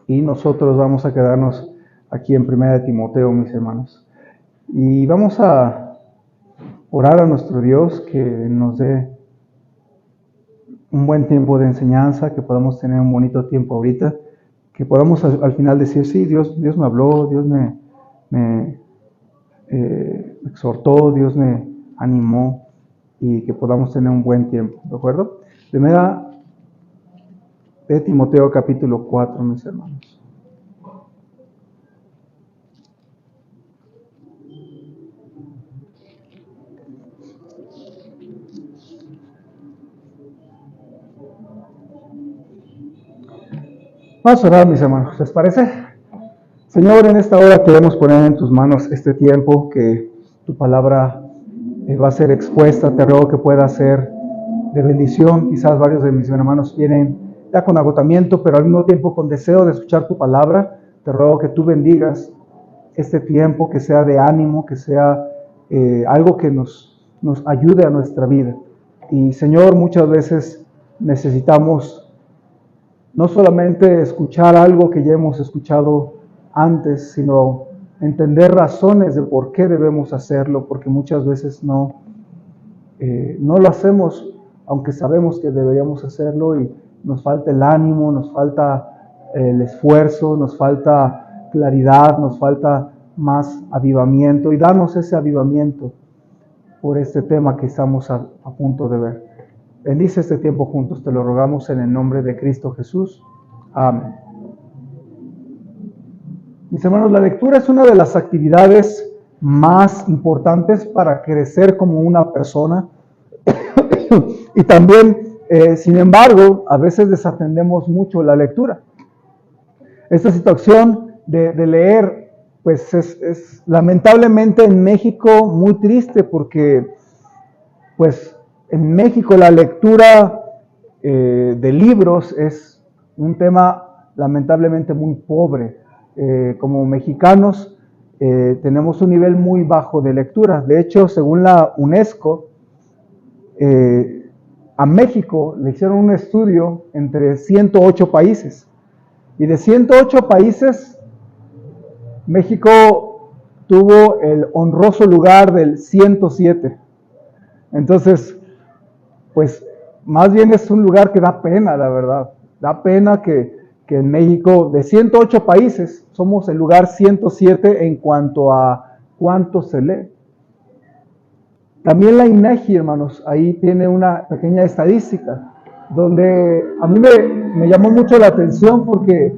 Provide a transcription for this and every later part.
Y nosotros vamos a quedarnos aquí en 1 Timoteo, mis hermanos. Y vamos a orar a nuestro Dios que nos dé un buen tiempo de enseñanza, que podamos tener un bonito tiempo ahorita, que podamos al final decir, sí, Dios me habló, Dios me exhortó, Dios me animó, y que podamos tener un buen tiempo, ¿de acuerdo? Primera de Timoteo capítulo 4, mis hermanos. Vamos a orar, mis hermanos, ¿les parece? Señor, en esta hora queremos poner en tus manos este tiempo, que tu palabra va a ser expuesta. Te ruego que pueda ser de bendición. Quizás varios de mis hermanos vienen ya con agotamiento, pero al mismo tiempo con deseo de escuchar tu palabra. Te ruego que tú bendigas este tiempo, que sea de ánimo, que sea algo que nos ayude a nuestra vida. Y Señor, muchas veces necesitamos no solamente escuchar algo que ya hemos escuchado antes, sino entender razones de por qué debemos hacerlo, porque muchas veces no lo hacemos, aunque sabemos que deberíamos hacerlo, y nos falta el ánimo, nos falta el esfuerzo, nos falta claridad, nos falta más avivamiento, y danos ese avivamiento por este tema que estamos a punto de ver. Bendice este tiempo juntos, te lo rogamos en el nombre de Cristo Jesús. Amén. Mis hermanos, la lectura es una de las actividades más importantes para crecer como una persona. Y también, sin embargo, a veces desatendemos mucho la lectura. Esta situación de leer, pues es lamentablemente en México muy triste, porque pues en México la lectura de libros es un tema lamentablemente muy pobre. Como mexicanos tenemos un nivel muy bajo de lectura. De hecho, según la UNESCO, a México le hicieron un estudio entre 108 países. Y de 108 países, México tuvo el honroso lugar del 107. Entonces, pues más bien es un lugar que da pena, la verdad. Da pena que en México, de 108 países, somos el lugar 107 en cuanto a cuánto se lee. También la INEGI, hermanos, ahí tiene una pequeña estadística, donde a mí me llamó mucho la atención, porque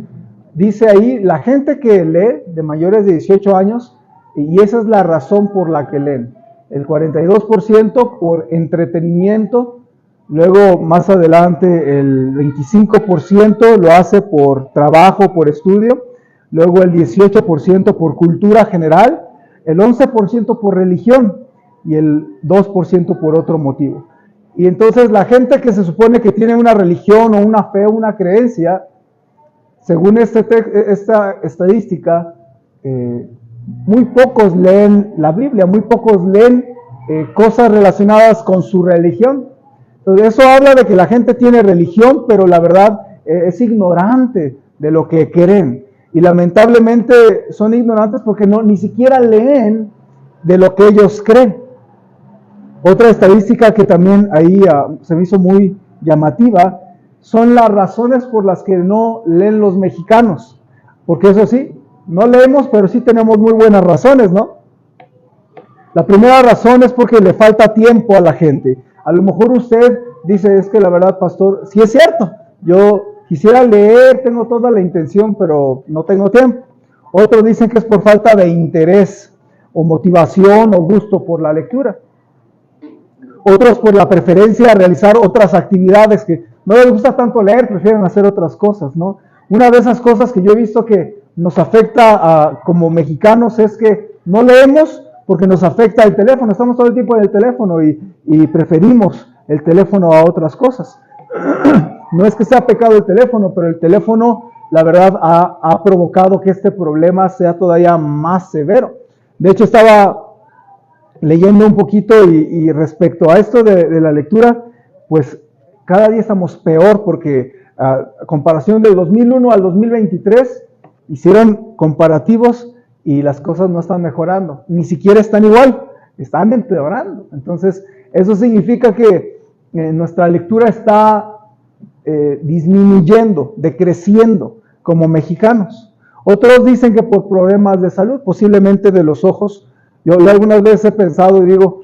dice ahí, la gente que lee de mayores de 18 años, y esa es la razón por la que leen, el 42% por entretenimiento. Luego, más adelante, el 25% lo hace por trabajo, por estudio. Luego, el 18% por cultura general, el 11% por religión y el 2% por otro motivo. Y entonces la gente que se supone que tiene una religión o una fe o una creencia, según esta estadística, muy pocos leen la Biblia, muy pocos leen cosas relacionadas con su religión. Entonces eso habla de que la gente tiene religión, pero la verdad es ignorante de lo que creen. Y lamentablemente son ignorantes porque ni siquiera leen de lo que ellos creen. Otra estadística que también ahí se me hizo muy llamativa son las razones por las que no leen los mexicanos. Porque eso sí, no leemos, pero sí tenemos muy buenas razones, ¿no? La primera razón es porque le falta tiempo a la gente. A lo mejor usted dice, es que la verdad, pastor, sí es cierto, yo quisiera leer, tengo toda la intención, pero no tengo tiempo. Otros dicen que es por falta de interés o motivación o gusto por la lectura. Otros por la preferencia a realizar otras actividades, que no les gusta tanto leer, prefieren hacer otras cosas, ¿no? Una de esas cosas que yo he visto que nos afecta como mexicanos es que no leemos porque nos afecta el teléfono. Estamos todo el tiempo en el teléfono y preferimos el teléfono a otras cosas. No es que sea pecado el teléfono, pero el teléfono, la verdad, ha provocado que este problema sea todavía más severo. De hecho, estaba leyendo un poquito y respecto a esto de la lectura, pues cada día estamos peor porque a comparación del 2001 al 2023 hicieron comparativos y las cosas no están mejorando, ni siquiera están igual, están empeorando. Entonces, eso significa que nuestra lectura está disminuyendo, decreciendo como mexicanos. Otros dicen que por problemas de salud, posiblemente de los ojos. Yo algunas veces he pensado y digo,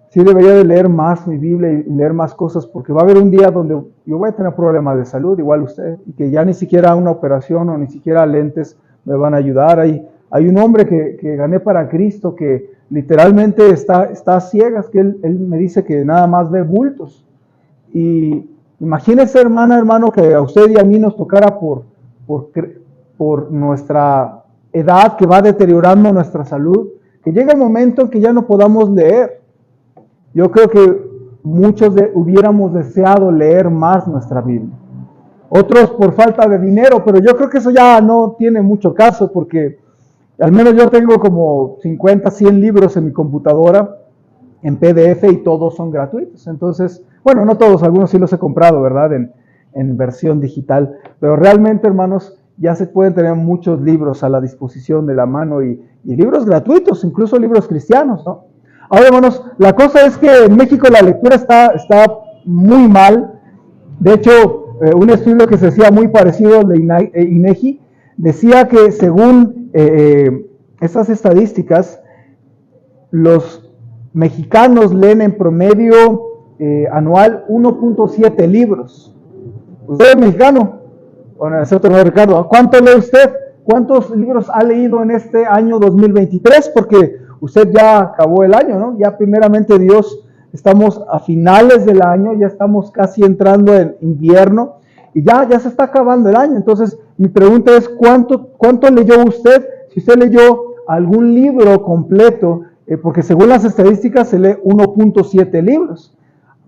sí debería de leer más mi Biblia y leer más cosas, porque va a haber un día donde yo voy a tener problemas de salud, igual usted, y que ya ni siquiera una operación o ni siquiera lentes me van a ayudar. Hay un hombre que gané para Cristo que literalmente está a ciegas, que él me dice que nada más ve bultos. Y imagínese, hermano, que a usted y a mí nos tocara por nuestra edad que va deteriorando nuestra salud, que llega el momento en que ya no podamos leer. Yo creo que muchos hubiéramos deseado leer más nuestra Biblia. Otros por falta de dinero, pero yo creo que eso ya no tiene mucho caso, porque al menos yo tengo como 50, 100 libros en mi computadora, en PDF, y todos son gratuitos. Entonces, bueno, no todos, algunos sí los he comprado, ¿verdad? En versión digital. Pero realmente, hermanos, ya se pueden tener muchos libros a la disposición de la mano y libros gratuitos, incluso libros cristianos, ¿no? Ahora, hermanos, la cosa es que en México la lectura está muy mal. De hecho, un estudio que se hacía muy parecido al de INEGI decía que según estas estadísticas, los mexicanos leen en promedio anual 1.7 libros. ¿Usted es mexicano? Bueno, excepto Ricardo, ¿cuánto lee usted? ¿Cuántos libros ha leído en este año 2023? Porque usted ya acabó el año, ¿no? Ya primeramente Dios, estamos a finales del año, ya estamos casi entrando en invierno y ya se está acabando el año. Entonces, mi pregunta es, ¿cuánto leyó usted? Si usted leyó algún libro completo, porque según las estadísticas se lee 1.7 libros.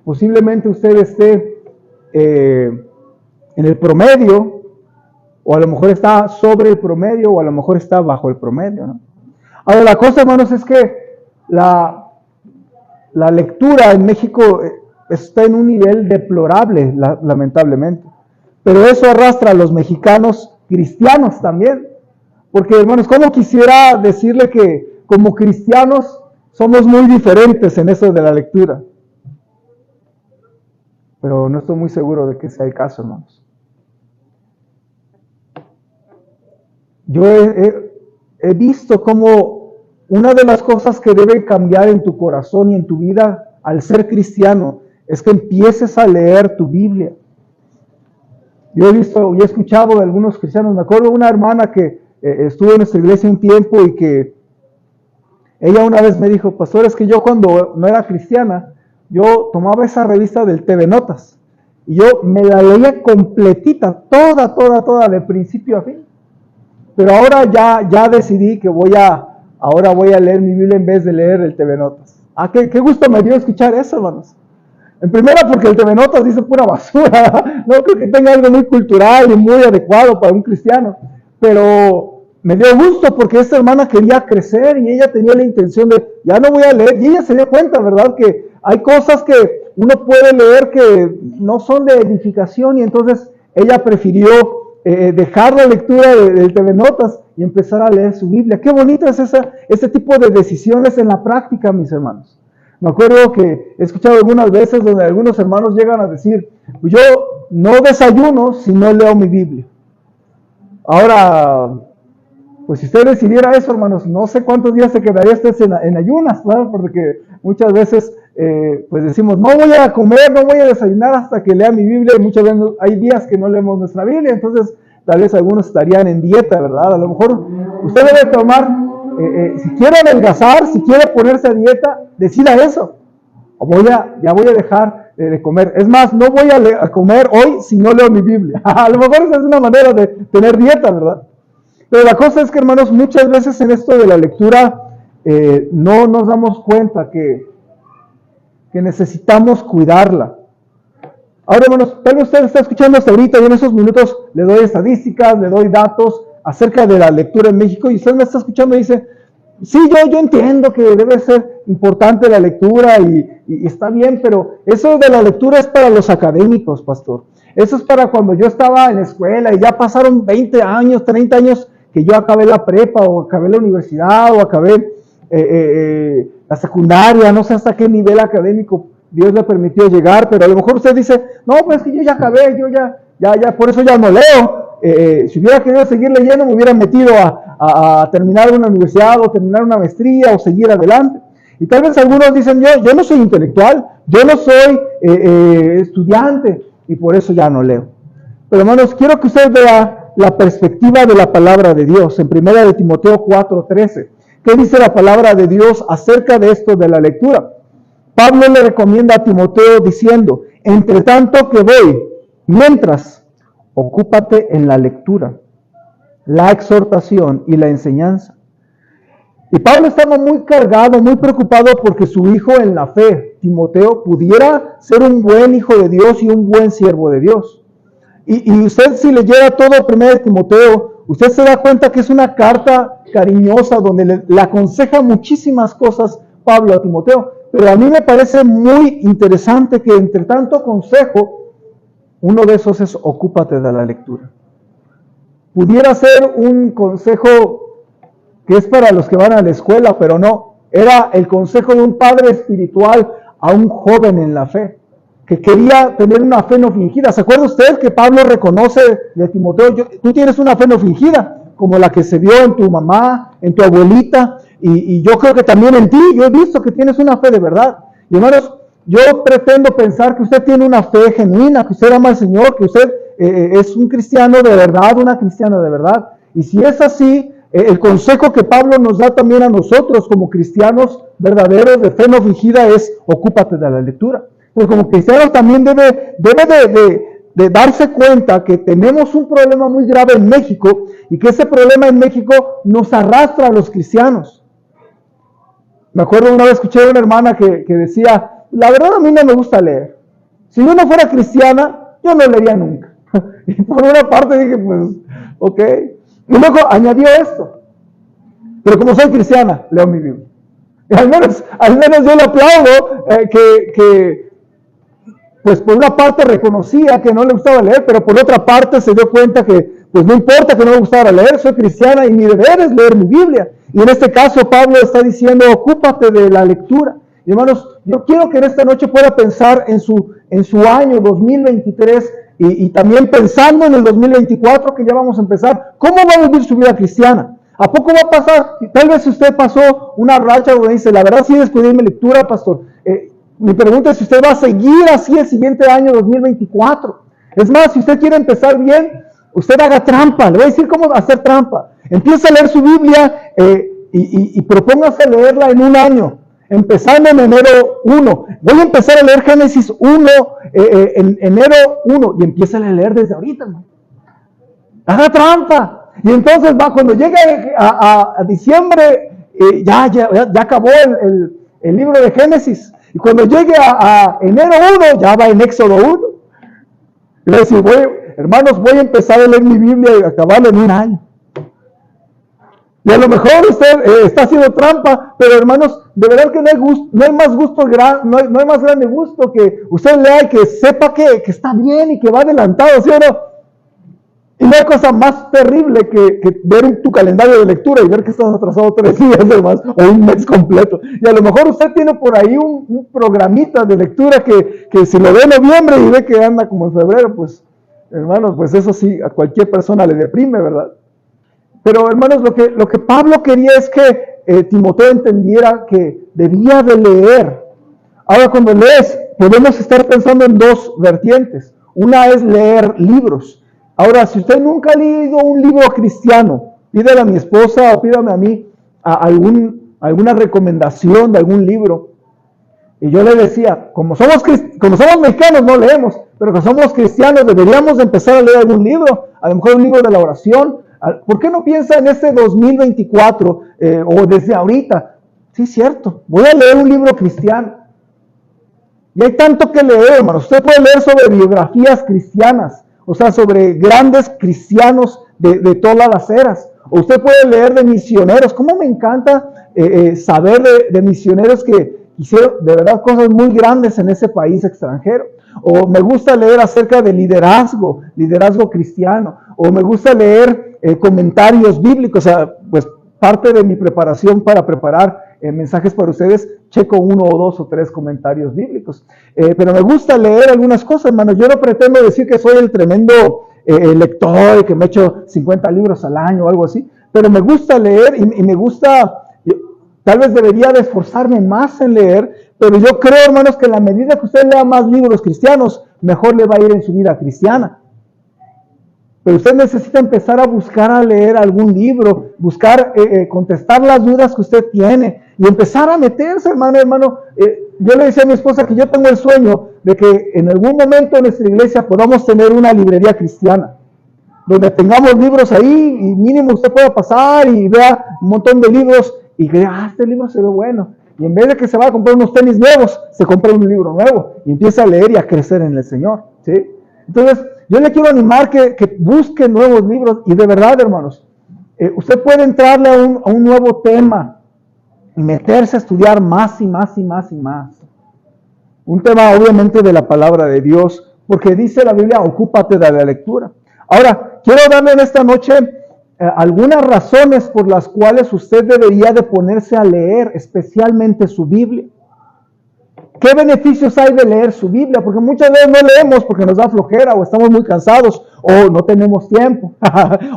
Posiblemente usted esté en el promedio, o a lo mejor está sobre el promedio, o a lo mejor está bajo el promedio, ¿no? Ahora, la cosa, hermanos, es que la lectura en México está en un nivel deplorable, lamentablemente. Pero eso arrastra a los mexicanos cristianos también. Porque, hermanos, ¿cómo quisiera decirle que como cristianos somos muy diferentes en eso de la lectura? Pero no estoy muy seguro de que sea el caso, hermanos. Yo he visto cómo una de las cosas que debe cambiar en tu corazón y en tu vida al ser cristiano es que empieces a leer tu Biblia. Yo he visto y he escuchado de algunos cristianos, me acuerdo de una hermana que estuvo en nuestra iglesia un tiempo y que ella una vez me dijo, pastor, es que yo cuando no era cristiana, yo tomaba esa revista del TV Notas y yo me la leía completita, toda, de principio a fin. Pero ahora ya decidí que ahora voy a leer mi Biblia en vez de leer el TV Notas. Qué gusto me dio escuchar eso, hermanos. En primera, porque el TV Notas dice pura basura. No creo que tenga algo muy cultural y muy adecuado para un cristiano. Pero me dio gusto porque esta hermana quería crecer y ella tenía la intención de, ya no voy a leer. Y ella se dio cuenta, ¿verdad? Que hay cosas que uno puede leer que no son de edificación y entonces ella prefirió dejar la lectura del TV Notas y empezar a leer su Biblia. Qué bonito es ese tipo de decisiones en la práctica, mis hermanos. Me acuerdo que he escuchado algunas veces donde algunos hermanos llegan a decir, yo no desayuno si no leo mi Biblia. Ahora, pues si usted decidiera eso, hermanos, no sé cuántos días se quedaría usted en ayunas, ¿verdad? Porque muchas veces pues decimos, no voy a comer, no voy a desayunar hasta que lea mi Biblia, y muchas veces hay días que no leemos nuestra Biblia, entonces tal vez algunos estarían en dieta, ¿verdad? A lo mejor usted debe tomar, si quiere adelgazar, si quiere ponerse a dieta, decida eso. Ya voy a dejar de comer. Es más, no voy a comer hoy si no leo mi Biblia. A lo mejor esa es una manera de tener dieta, ¿verdad? Pero la cosa es que, hermanos, muchas veces en esto de la lectura no nos damos cuenta que necesitamos cuidarla. Ahora, hermanos, tal vez usted está escuchando hasta ahorita y en esos minutos le doy estadísticas, le doy datos acerca de la lectura en México y usted me está escuchando y dice, sí, yo entiendo que debe ser importante la lectura y está bien, pero eso de la lectura es para los académicos, pastor. Eso es para cuando yo estaba en la escuela y ya pasaron 20 años, 30 años que yo acabé la prepa o acabé la universidad o acabé la secundaria, no sé hasta qué nivel académico Dios le permitió llegar, pero a lo mejor usted dice, no, pues es que yo ya acabé, yo ya, por eso ya no leo. Si hubiera querido seguir leyendo, me hubiera metido a terminar una universidad o terminar una maestría o seguir adelante. Y tal vez algunos dicen, yo no soy intelectual, yo no soy estudiante y por eso ya no leo. Pero hermanos, quiero que usted vea la perspectiva de la palabra de Dios en 1 de Timoteo 4:13. ¿Qué dice la palabra de Dios acerca de esto de la lectura? Pablo le recomienda a Timoteo diciendo, entre tanto que voy, mientras, ocúpate en la lectura, la exhortación y la enseñanza. Y Pablo estaba muy cargado, muy preocupado porque su hijo en la fe, Timoteo, pudiera ser un buen hijo de Dios y un buen siervo de Dios. Y usted, si leyera todo 1 de Timoteo, usted se da cuenta que es una carta cariñosa donde le aconseja muchísimas cosas Pablo a Timoteo. Pero a mí me parece muy interesante que entre tanto consejo, uno de esos es ocúpate de la lectura. Pudiera ser un consejo que es para los que van a la escuela, pero no. Era el consejo de un padre espiritual a un joven en la fe, que quería tener una fe no fingida. ¿Se acuerda usted que Pablo reconoce de Timoteo, tú tienes una fe no fingida, como la que se vio en tu mamá, en tu abuelita, y yo creo que también en ti, yo he visto que tienes una fe de verdad. Y hermanos, yo pretendo pensar que usted tiene una fe genuina, que usted ama al Señor, que usted es un cristiano de verdad, una cristiana de verdad. Y si es así, el consejo que Pablo nos da también a nosotros como cristianos verdaderos de fe no fingida es ocúpate de la lectura. Pues como cristiano también debe de darse cuenta que tenemos un problema muy grave en México y que ese problema en México nos arrastra a los cristianos. Me acuerdo una vez escuché a una hermana que decía, la verdad a mí no me gusta leer. Si yo no fuera cristiana, yo no leería nunca. Y por una parte dije, pues, ok. Y luego añadió esto, pero como soy cristiana, leo mi Biblia. Y al menos yo le aplaudo que pues por una parte reconocía que no le gustaba leer, pero por otra parte se dio cuenta que pues no importa que no me gustara leer, soy cristiana y mi deber es leer mi Biblia. Y en este caso Pablo está diciendo, ocúpate de la lectura. Y hermanos, yo quiero que en esta noche pueda pensar en su año 2023 y también pensando en el 2024 que ya vamos a empezar, ¿cómo va a vivir su vida cristiana? ¿A poco va a pasar? Tal vez usted pasó una racha donde dice, la verdad sí descuidé mi lectura, pastor. Mi pregunta es si usted va a seguir así el siguiente año 2024. Es más, si usted quiere empezar bien, usted haga trampa. Le voy a decir cómo hacer trampa. Empieza a leer su Biblia y propóngase leerla en un año. Empezando en enero 1. Voy a empezar a leer Génesis 1 en enero 1 y empieza a leer desde ahorita, hermano. Haga trampa. Y entonces cuando llegue a diciembre, ya acabó el libro de Génesis. Y cuando llegue a enero 1, ya va en Éxodo 1. Y le decir, hermanos, voy a empezar a leer mi Biblia y acabarla en un año. Y a lo mejor usted está haciendo trampa, pero hermanos, de verdad que no hay más gusto, no hay más grande gusto que usted lea y que sepa que está bien y que va adelantado, ¿sí o no? Y no hay cosa más terrible que ver tu calendario de lectura y ver que estás atrasado 3 días de más o un mes completo. Y a lo mejor usted tiene por ahí un programita de lectura que si lo ve en noviembre y ve que anda como en febrero, pues, hermanos, pues eso sí, a cualquier persona le deprime, ¿verdad? Pero, hermanos, lo que Pablo quería es que Timoteo entendiera que debía de leer. Ahora, cuando lees, podemos estar pensando en dos vertientes. Una es leer libros. Ahora, si usted nunca ha leído un libro cristiano, pídale a mi esposa o pídame a mí alguna recomendación de algún libro. Y yo le decía, como somos mexicanos no leemos, pero que somos cristianos deberíamos de empezar a leer algún libro, a lo mejor un libro de la oración. ¿Por qué no piensa en este 2024 o desde ahorita? Sí, cierto, voy a leer un libro cristiano. Y hay tanto que leer, hermano. Usted puede leer sobre biografías cristianas, o sea, sobre grandes cristianos de todas las eras. O usted puede leer de misioneros. ¿Cómo me encanta saber de misioneros que hicieron de verdad cosas muy grandes en ese país extranjero. O me gusta leer acerca de liderazgo cristiano. O me gusta leer comentarios bíblicos. O sea, pues parte de mi preparación para preparar mensajes para ustedes, checo 1 o 2 o 3 comentarios bíblicos. Pero me gusta leer algunas cosas, hermanos. Yo no pretendo decir que soy el tremendo lector y que me echo 50 libros al año o algo así. Pero me gusta leer y me gusta... Tal vez debería de esforzarme más en leer, pero yo creo, hermanos, que en la medida que usted lea más libros cristianos, mejor le va a ir en su vida cristiana. Pero usted necesita empezar a buscar a leer algún libro, buscar contestar las dudas que usted tiene y empezar a meterse, hermano. Yo le decía a mi esposa que yo tengo el sueño de que en algún momento en nuestra iglesia podamos tener una librería cristiana, donde tengamos libros ahí y mínimo usted pueda pasar y vea un montón de libros y que este libro se ve bueno. Y en vez de que se vaya a comprar unos tenis nuevos, se compra un libro nuevo y empieza a leer y a crecer en el Señor, ¿sí? Entonces, yo le quiero animar que busque nuevos libros y de verdad, hermanos, usted puede entrarle a un nuevo tema y meterse a estudiar más y más y más y más. Un tema obviamente de la palabra de Dios, porque dice la Biblia, ocúpate de la lectura. Ahora, quiero darle en esta noche algunas razones por las cuales usted debería de ponerse a leer, especialmente su Biblia. ¿Qué beneficios hay de leer su Biblia? Porque muchas veces no leemos porque nos da flojera o estamos muy cansados o no tenemos tiempo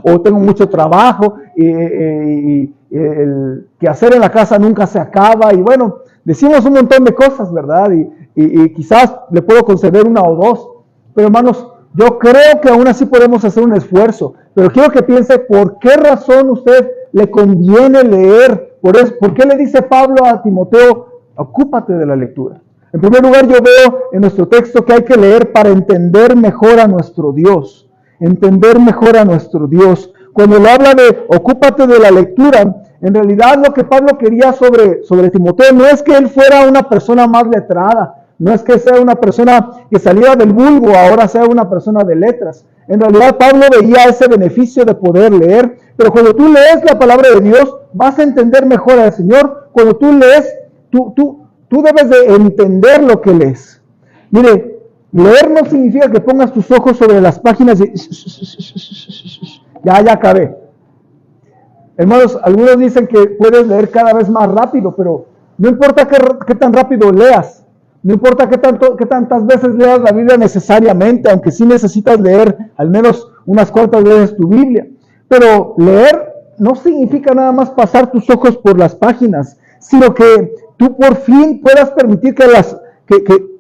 o tengo mucho trabajo y el quehacer en la casa nunca se acaba y bueno, decimos un montón de cosas, ¿verdad? Y quizás le puedo conceder una o dos, pero hermanos, yo creo que aún así podemos hacer un esfuerzo, pero quiero que piense por qué razón usted le conviene leer. ¿Por qué le dice Pablo a Timoteo, ocúpate de la lectura? En primer lugar, yo veo en nuestro texto que hay que leer para entender mejor a nuestro Dios. Entender mejor a nuestro Dios. Cuando le habla de ocúpate de la lectura, en realidad lo que Pablo quería sobre Timoteo no es que él fuera una persona más letrada, no es que sea una persona que saliera del vulgo, ahora sea una persona de letras. En realidad Pablo veía ese beneficio de poder leer, pero cuando tú lees la palabra de Dios, vas a entender mejor al Señor. Cuando tú lees, tú debes de entender lo que lees. Mire, leer no significa que pongas tus ojos sobre las páginas y ya acabé. Hermanos, algunos dicen que puedes leer cada vez más rápido, pero no importa qué tan rápido leas. No importa qué tantas veces leas la Biblia necesariamente, aunque sí necesitas leer al menos unas cuantas veces tu Biblia. Pero leer no significa nada más pasar tus ojos por las páginas, sino que tú por fin puedas permitir que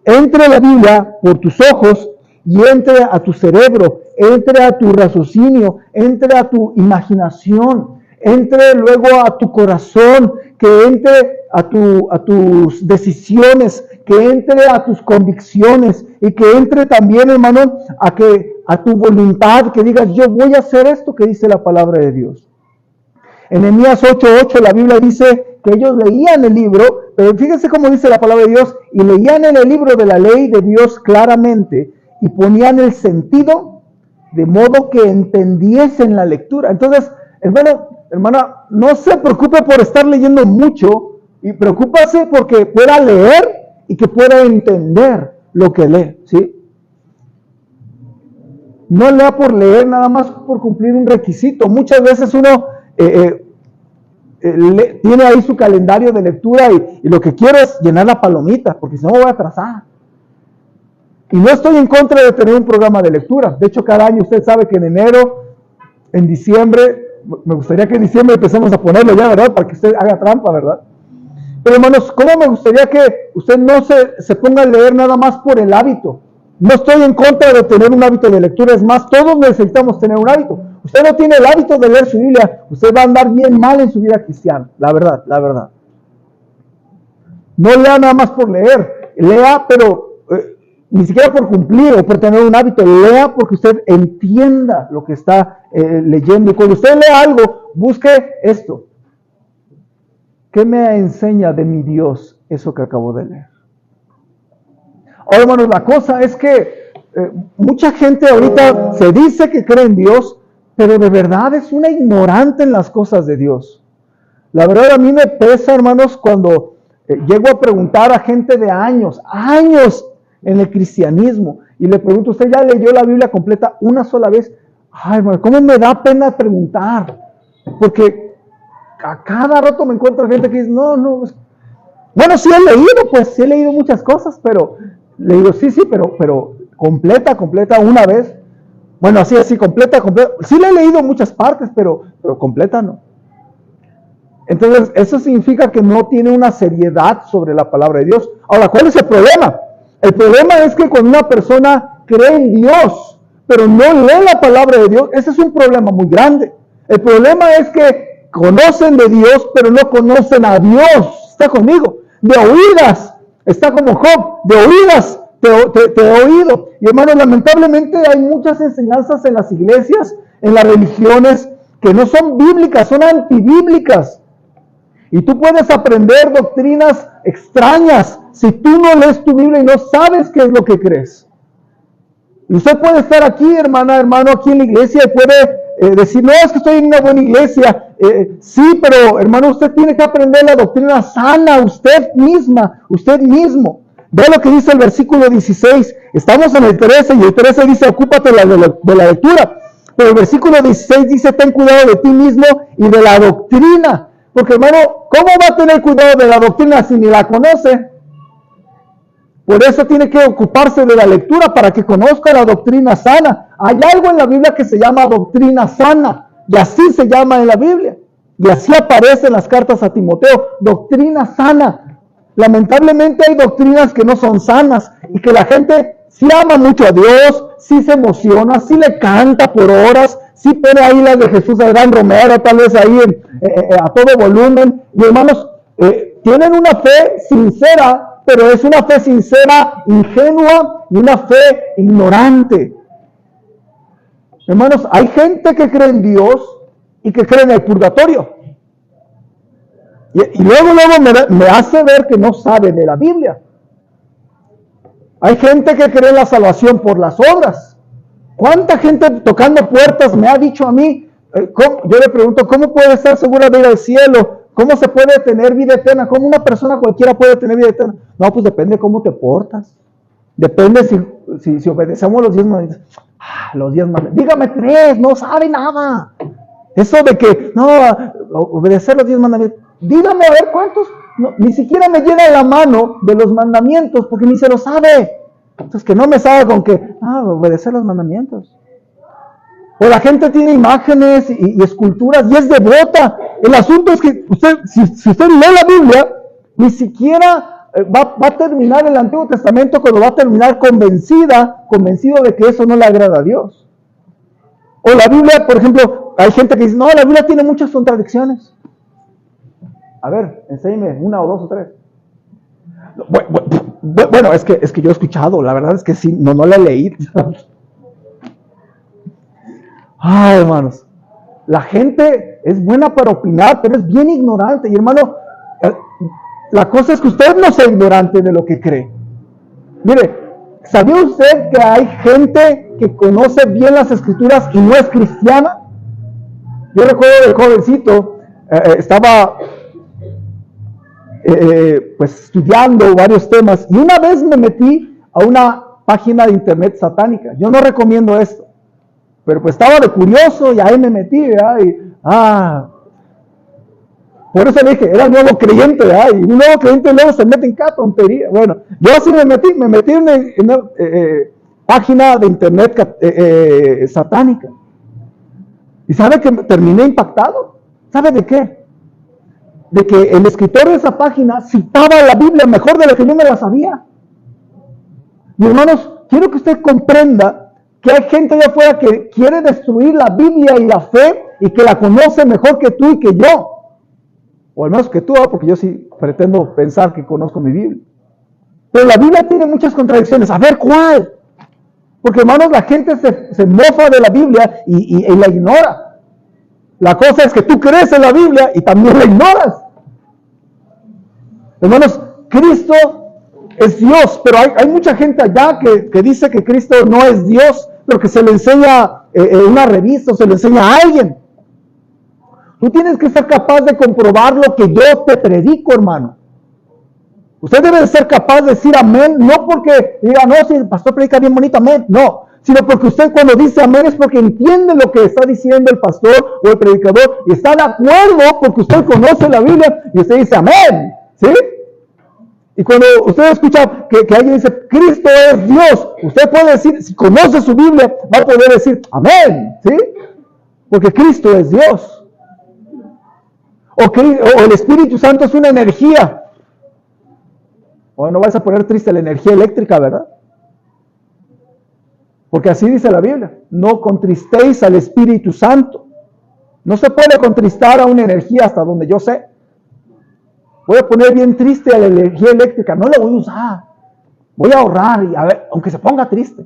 entre la Biblia por tus ojos y entre a tu cerebro, entre a tu raciocinio, entre a tu imaginación, entre luego a tu corazón, que entre a tus decisiones, que entre a tus convicciones y que entre también, hermano, a tu voluntad, que digas, yo voy a hacer esto que dice la palabra de Dios. En Nehemías 8:8 la Biblia dice que ellos leían el libro, pero fíjense cómo dice la palabra de Dios, y leían en el libro de la ley de Dios claramente y ponían el sentido de modo que entendiesen la lectura. Entonces, hermana, no se preocupe por estar leyendo mucho y preocúpase porque pueda leer y que pueda entender lo que lee, ¿sí? No lea por leer, nada más por cumplir un requisito. Muchas veces uno tiene ahí su calendario de lectura y lo que quiere es llenar la palomita, porque si no me voy a atrasar. Y no estoy en contra de tener un programa de lectura. De hecho, cada año usted sabe que en enero, en diciembre, me gustaría que en diciembre empecemos a ponerlo ya, ¿verdad? Para que usted haga trampa, ¿verdad? Pero hermanos, ¿cómo me gustaría que usted no se ponga a leer nada más por el hábito? No estoy en contra de tener un hábito de lectura, es más, todos necesitamos tener un hábito. Usted no tiene el hábito de leer su Biblia, usted va a andar bien mal en su vida cristiana, la verdad. No lea nada más por leer, lea, pero ni siquiera por cumplir o por tener un hábito, lea porque usted entienda lo que está leyendo. Y cuando usted lea algo, busque esto. ¿Qué me enseña de mi Dios eso que acabo de leer? Ahora, hermanos, la cosa es que mucha gente ahorita se dice que cree en Dios, pero de verdad es una ignorante en las cosas de Dios. La verdad a mí me pesa, hermanos, cuando llego a preguntar a gente de años en el cristianismo, y le pregunto, ¿usted ya leyó la Biblia completa una sola vez? Ay, hermano, ¿cómo me da pena preguntar? Porque a cada rato me encuentro gente que dice, no, bueno, sí he leído, pues sí he leído muchas cosas, pero le digo, sí, pero completa una vez. Bueno, así, completa. Sí le he leído muchas partes, pero completa no. Entonces, eso significa que no tiene una seriedad sobre la palabra de Dios. Ahora, ¿cuál es el problema? El problema es que cuando una persona cree en Dios, pero no lee la palabra de Dios, ese es un problema muy grande. El problema es que conocen de Dios, pero no conocen a Dios. ¿Está conmigo? De oídas, está como Job, de oídas te he oído. Y hermanos, lamentablemente hay muchas enseñanzas en las iglesias, en las religiones, que no son bíblicas, son antibíblicas. Y tú puedes aprender doctrinas extrañas si tú no lees tu Biblia y no sabes qué es lo que crees. Y usted puede estar aquí, hermano, aquí en la iglesia y puede decir, no, es que estoy en una buena iglesia. Sí, pero hermano, usted tiene que aprender la doctrina sana, usted mismo. Ve lo que dice el versículo 16. Estamos en el 13 y el 13 dice, ocúpate de la lectura. Pero el versículo 16 dice, ten cuidado de ti mismo y de la doctrina. Porque hermano, ¿cómo va a tener cuidado de la doctrina si ni la conoce? Por eso tiene que ocuparse de la lectura para que conozca la doctrina sana. Hay algo en la Biblia que se llama doctrina sana, y así se llama en la Biblia. Y así aparece en las cartas a Timoteo, doctrina sana. Lamentablemente hay doctrinas que no son sanas y que la gente sí ama mucho a Dios, sí se emociona, sí le canta por horas, sí pone ahí las de Jesús Adán Romero, tal vez ahí a todo volumen. Y hermanos, tienen una fe sincera, pero es una fe sincera, ingenua y una fe ignorante. Hermanos, hay gente que cree en Dios y que cree en el purgatorio. Y luego me hace ver que no sabe de la Biblia. Hay gente que cree en la salvación por las obras. ¿Cuánta gente tocando puertas me ha dicho a mí? Yo le pregunto, ¿cómo puede estar segura de ir al cielo? ¿Cómo se puede tener vida eterna? ¿Cómo una persona cualquiera puede tener vida eterna? No, pues depende de cómo te portas. Depende si obedecemos los 10 mandamientos. Los 10 mandamientos. Dígame 3, no sabe nada. Eso de que, no, obedecer los 10 mandamientos. Dígame a ver cuántos. No, ni siquiera me llena la mano de los mandamientos porque ni se lo sabe. Entonces que no me salga con que, obedecer los mandamientos. O la gente tiene imágenes y esculturas y es devota. El asunto es que si usted lee la Biblia, ni siquiera va a terminar el Antiguo Testamento cuando va a terminar convencido de que eso no le agrada a Dios. O la Biblia, por ejemplo, hay gente que dice, no, la Biblia tiene muchas contradicciones. A ver, enséñeme 1 o 2 o 3. Bueno, es que yo he escuchado, la verdad es que sí, no la he leído. Ay, hermanos, la gente es buena para opinar, pero es bien ignorante. Y hermano, la cosa es que usted no sea ignorante de lo que cree. Mire, ¿sabía usted que hay gente que conoce bien las escrituras y no es cristiana? Yo recuerdo de jovencito, estaba pues estudiando varios temas y una vez me metí a una página de internet satánica. Yo no recomiendo esto. Pero pues estaba de curioso y ahí me metí, ¿verdad? Por eso le dije, era nuevo creyente, ¿verdad? Y un nuevo creyente luego se mete en cada tontería. Bueno, yo así me metí en una página de internet satánica. ¿Y sabe que terminé impactado? ¿Sabe de qué? De que el escritor de esa página citaba la Biblia mejor de lo que yo me la sabía. Y hermanos, quiero que usted comprenda que hay gente allá afuera que quiere destruir la Biblia y la fe y que la conoce mejor que tú y que yo. O al menos que tú, porque yo sí pretendo pensar que conozco mi Biblia. Pero la Biblia tiene muchas contradicciones. A ver, ¿cuál? Porque hermanos, la gente se mofa de la Biblia y la ignora. La cosa es que tú crees en la Biblia y también la ignoras. Hermanos, Cristo es Dios, pero hay mucha gente allá que dice que Cristo no es Dios, pero que se le enseña en una revista o se le enseña a alguien. Tú tienes que ser capaz de comprobar lo que yo te predico, hermano. Usted debe ser capaz de decir amén, no porque diga, no, si el pastor predica bien bonito, amén, no, sino porque usted cuando dice amén es porque entiende lo que está diciendo el pastor o el predicador y está de acuerdo porque usted conoce la Biblia y usted dice amén, ¿sí? Y cuando usted escucha que alguien dice, Cristo es Dios, usted puede decir, si conoce su Biblia, va a poder decir amén, ¿sí? Porque Cristo es Dios. O el Espíritu Santo es una energía. O no vas a poner triste la energía eléctrica, ¿verdad? Porque así dice la Biblia. No contristéis al Espíritu Santo. No se puede contristar a una energía hasta donde yo sé. Voy a poner bien triste a la energía eléctrica. No la voy a usar. Voy a ahorrar y a ver, aunque se ponga triste.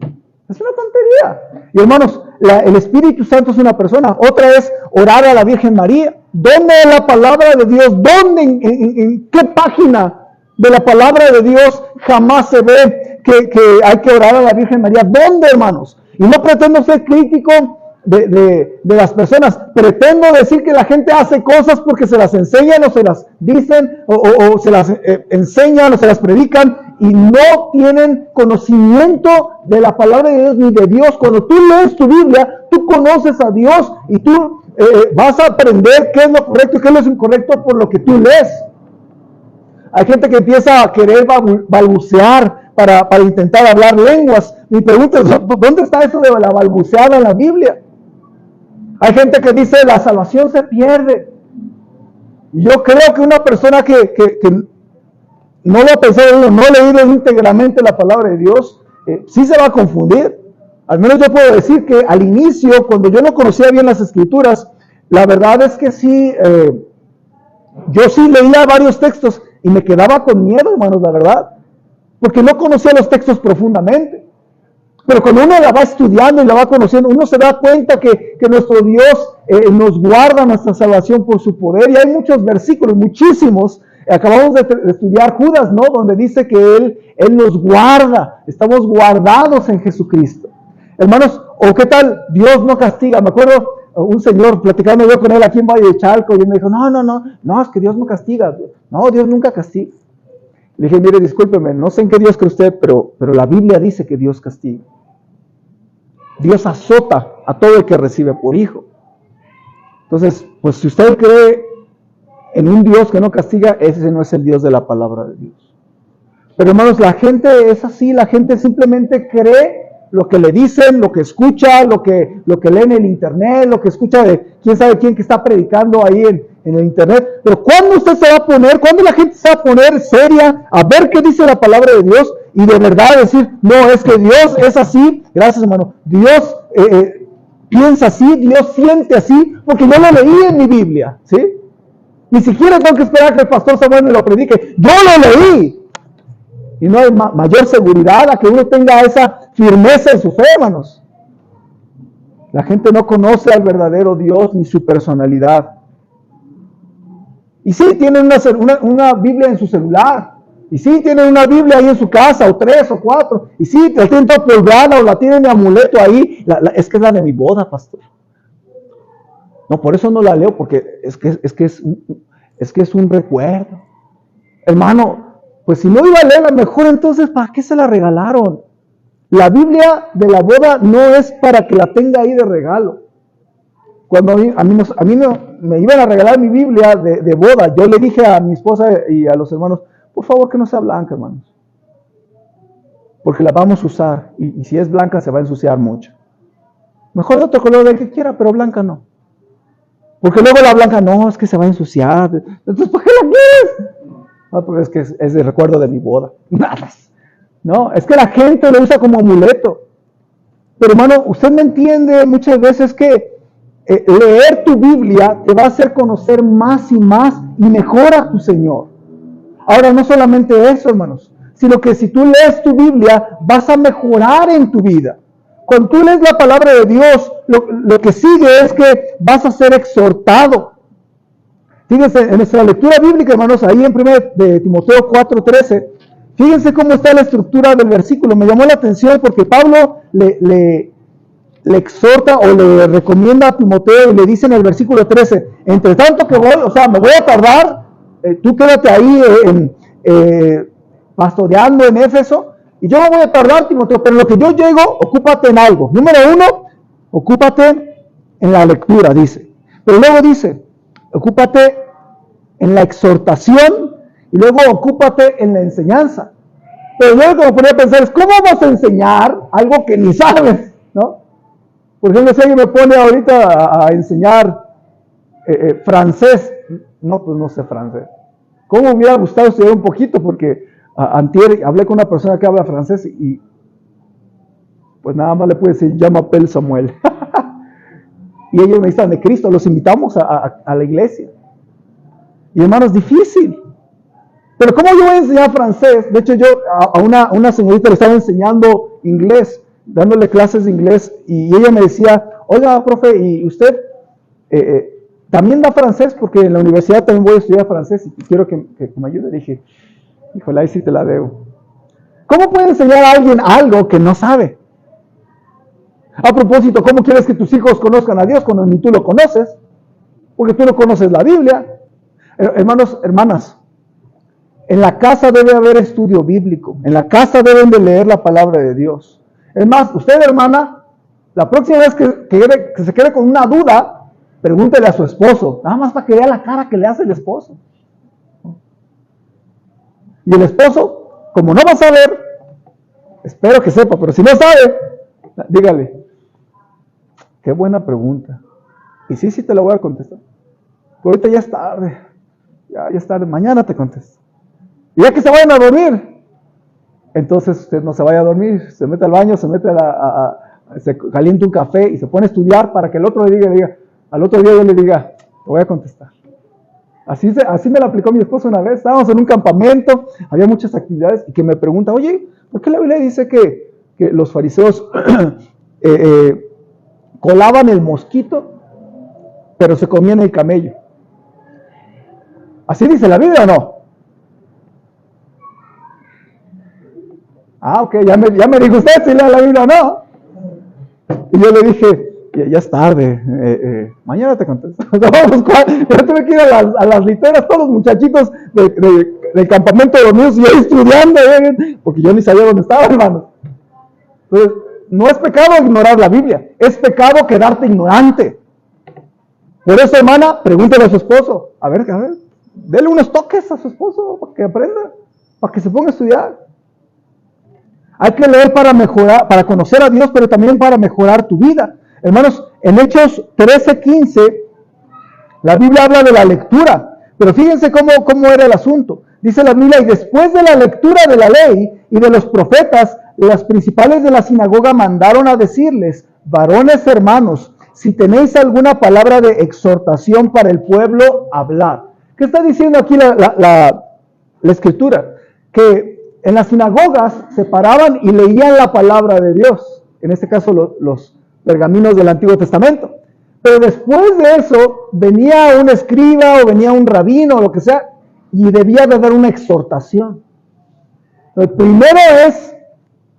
Es una tontería. Y hermanos, el Espíritu Santo es una persona. Otra es orar a la Virgen María. ¿Dónde es la palabra de Dios? ¿Dónde? ¿En qué página de la palabra de Dios jamás se ve que hay que orar a la Virgen María? ¿Dónde, hermanos? Y no pretendo ser crítico de las personas. Pretendo decir que la gente hace cosas porque se las enseñan o se las dicen o se las enseñan o se las predican y no tienen conocimiento de la palabra de Dios ni de Dios. Cuando tú lees tu Biblia, tú conoces a Dios y tú vas a aprender qué es lo correcto y qué es lo incorrecto por lo que tú lees. Hay gente que empieza a querer balbucear para intentar hablar lenguas. Mi pregunta es, ¿dónde está eso de la balbuceada en la Biblia? Hay gente que dice, la salvación se pierde. Yo creo que una persona que no lo ha pensado, no ha leído íntegramente la palabra de Dios, sí se va a confundir. Al menos yo puedo decir que al inicio, cuando yo no conocía bien las Escrituras, la verdad es que sí, yo sí leía varios textos y me quedaba con miedo, hermanos, la verdad, porque no conocía los textos profundamente. Pero cuando uno la va estudiando y la va conociendo, uno se da cuenta que nuestro Dios nos guarda nuestra salvación por su poder. Y hay muchos versículos, muchísimos. Acabamos de estudiar Judas, ¿no? Donde dice que Él nos guarda. Estamos guardados en Jesucristo. Hermanos, ¿o qué tal? Dios no castiga. Me acuerdo un señor platicando yo con él aquí en Valle de Chalco y él me dijo, no, es que Dios no castiga. No, Dios nunca castiga. Le dije, mire, discúlpeme, no sé en qué Dios cree usted, pero la Biblia dice que Dios castiga. Dios azota a todo el que recibe por hijo. Entonces, pues si usted cree en un Dios que no castiga, ese no es el Dios de la palabra de Dios. Pero hermanos, la gente es así, la gente simplemente cree lo que le dicen, lo que escucha, lo que lee en el internet, lo que escucha de quién sabe quién que está predicando ahí en el internet. Pero ¿cuándo usted se va a poner, cuándo la gente se va a poner seria a ver qué dice la palabra de Dios y de verdad decir, no, es que Dios es así? Gracias, hermano. Dios piensa así, Dios siente así, porque yo lo leí en mi Biblia, ¿sí? Ni siquiera tengo que esperar que el pastor Samuel me lo predique. Yo lo leí. Y no hay mayor seguridad a que uno tenga esa firmeza en su fe, hermanos. La gente no conoce al verdadero Dios ni su personalidad. Y sí, tienen una Biblia en su celular. Y sí, tienen una Biblia ahí en su casa, o 3 o 4. Y sí, la tienen toda polvada o la tienen de amuleto ahí. Es que es la de mi boda, pastor. No, por eso no la leo, porque es que es un recuerdo. Hermano, pues si no iba a leerla mejor, entonces ¿para qué se la regalaron? La Biblia de la boda no es para que la tenga ahí de regalo. Cuando a mí me iban a regalar mi Biblia de boda, yo le dije a mi esposa y a los hermanos, por favor que no sea blanca, hermanos. Porque la vamos a usar y si es blanca se va a ensuciar mucho. Mejor de otro color del que quiera, pero blanca no. Porque luego la blanca, no, es que se va a ensuciar. Entonces, ¿para qué la quieres? No, porque es que es el recuerdo de mi boda. No, es que la gente lo usa como amuleto. Pero hermano, usted me entiende muchas veces que leer tu Biblia te va a hacer conocer más y más y mejor a tu Señor. Ahora, no solamente eso, hermanos, sino que si tú lees tu Biblia, vas a mejorar en tu vida. Cuando tú lees la palabra de Dios, lo que sigue es que vas a ser exhortado. Fíjense, en nuestra lectura bíblica, hermanos, ahí en 1 de Timoteo 4:13, fíjense cómo está la estructura del versículo. Me llamó la atención porque Pablo le le exhorta o le recomienda a Timoteo y le dice en el versículo 13, entre tanto que voy, o sea, me voy a tardar, tú quédate ahí pastoreando en Éfeso, y yo me voy a tardar, Timoteo, pero en lo que yo llego, ocúpate en algo. Número 1, ocúpate en la lectura, dice. Pero luego dice, ocúpate en la exhortación y luego ocúpate en la enseñanza. Pero luego que me ponía a pensar es, ¿cómo vas a enseñar algo que ni sabes? ¿No? Por ejemplo, si alguien me pone ahorita a enseñar francés, no, pues no sé francés. ¿Cómo me hubiera gustado estudiar un poquito? Porque antier hablé con una persona que habla francés y pues nada más le pude decir, ya m'appelle Samuel. Y ellos necesitan de Cristo, los invitamos a la iglesia. Y hermano, es difícil. Pero ¿cómo yo voy a enseñar francés? De hecho, yo a una señorita le estaba enseñando inglés, dándole clases de inglés, y ella me decía, oiga, profe, ¿y usted también da francés? Porque en la universidad también voy a estudiar francés y quiero que me ayude. Dije, híjole, ahí sí te la debo. ¿Cómo puede enseñar a alguien algo que no sabe? A propósito, ¿cómo quieres que tus hijos conozcan a Dios cuando ni tú lo conoces? Porque tú no conoces la Biblia. Hermanos, hermanas, en la casa debe haber estudio bíblico. En la casa deben de leer la palabra de Dios. Es más, usted, hermana, la próxima vez que se quede con una duda, pregúntele a su esposo, nada más para que vea la cara que le hace el esposo. Y el esposo, como no va a saber, espero que sepa, pero si no sabe, dígale, qué buena pregunta. Y sí te la voy a contestar. Pero ahorita ya es tarde, ya es tarde, mañana te contesto. Y ya que se vayan a dormir, entonces usted no se vaya a dormir, se mete al baño, se mete se calienta un café y se pone a estudiar para que el otro diga, al otro día yo le diga, te voy a contestar. Así me lo aplicó mi esposo una vez, estábamos en un campamento, había muchas actividades y que me pregunta, oye, ¿por qué la Biblia dice que los fariseos colaban el mosquito, pero se comían el camello? ¿Así dice la Biblia o no? Ah, ok, ya me dijo usted si lee la Biblia o no. Y yo le dije, ya es tarde, mañana te contesto. Yo tuve que ir a las literas, todos los muchachitos del campamento dormidos y yo estudiando, porque yo ni sabía dónde estaba, hermano. Entonces, no es pecado ignorar la Biblia, es pecado quedarte ignorante. Por eso, hermana, pregúntale a su esposo, a ver, dele unos toques a su esposo para que aprenda, para que se ponga a estudiar. Hay que leer para mejorar, para conocer a Dios, pero también para mejorar tu vida. Hermanos, en Hechos 13:15, la Biblia habla de la lectura, pero fíjense cómo era el asunto. Dice la Biblia, y después de la lectura de la ley y de los profetas, los principales de la sinagoga mandaron a decirles, varones hermanos, si tenéis alguna palabra de exhortación para el pueblo, hablad. ¿Qué está diciendo aquí la Escritura? Que en las sinagogas se paraban y leían la palabra de Dios, en este caso los pergaminos del Antiguo Testamento. Pero después de eso venía un escriba o venía un rabino o lo que sea y debía de dar una exhortación. Entonces, primero es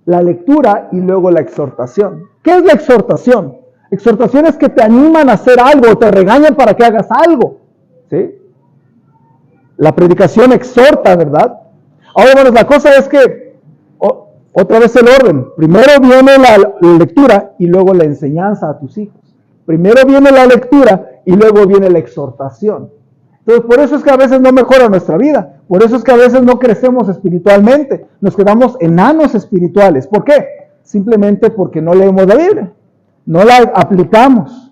la lectura y luego la exhortación. ¿Qué es la exhortación? Exhortación es que te animan a hacer algo, te regañan para que hagas algo. ¿Sí? La predicación exhorta, ¿verdad? Ahora, hermanos, la cosa es que, otra vez el orden, primero viene la lectura y luego la enseñanza a tus hijos. Primero viene la lectura y luego viene la exhortación. Entonces, por eso es que a veces no mejora nuestra vida, por eso es que a veces no crecemos espiritualmente, nos quedamos enanos espirituales. ¿Por qué? Simplemente porque no leemos la Biblia, no la aplicamos.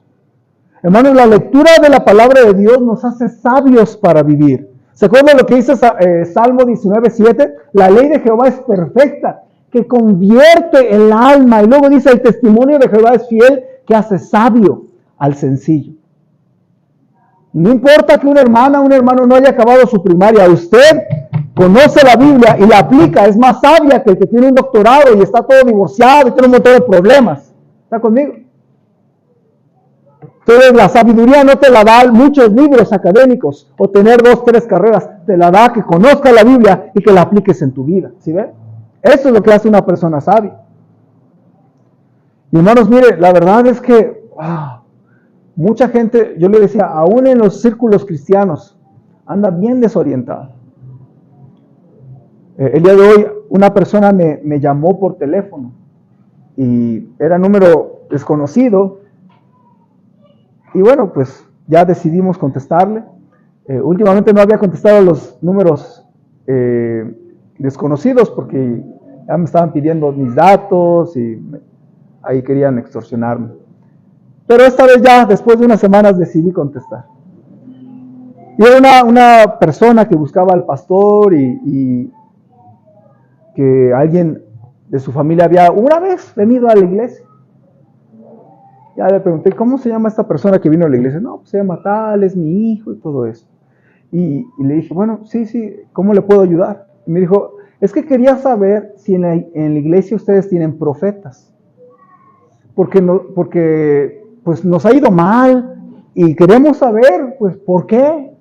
Hermanos, la lectura de la palabra de Dios nos hace sabios para vivir. ¿Se acuerdan lo que dice Salmo 19:7? La ley de Jehová es perfecta, que convierte el alma. Y luego dice, el testimonio de Jehová es fiel, que hace sabio al sencillo. No importa que una hermana o un hermano no haya acabado su primaria, usted conoce la Biblia y la aplica, es más sabia que el que tiene un doctorado y está todo divorciado y tiene un montón de problemas. ¿Está conmigo? Entonces la sabiduría no te la da muchos libros académicos o tener 2, 3 carreras, te la da que conozcas la Biblia y que la apliques en tu vida. ¿Sí ven? Eso es lo que hace una persona sabia. Y hermanos, mire, la verdad es que mucha gente, yo le decía, aún en los círculos cristianos, anda bien desorientada. El día de hoy una persona me llamó por teléfono y era número desconocido y bueno, pues ya decidimos contestarle. Últimamente no había contestado a los números desconocidos porque ya me estaban pidiendo mis datos y ahí querían extorsionarme. Pero esta vez ya, después de unas semanas, decidí contestar. Y era una persona que buscaba al pastor y que alguien de su familia había una vez venido a la iglesia. Ya le pregunté, ¿cómo se llama esta persona que vino a la iglesia? No, pues se llama tal, es mi hijo y todo eso. Y le dije, bueno, sí, ¿cómo le puedo ayudar? Y me dijo, es que quería saber si en la iglesia ustedes tienen profetas. Porque pues nos ha ido mal y queremos saber, pues, ¿por qué?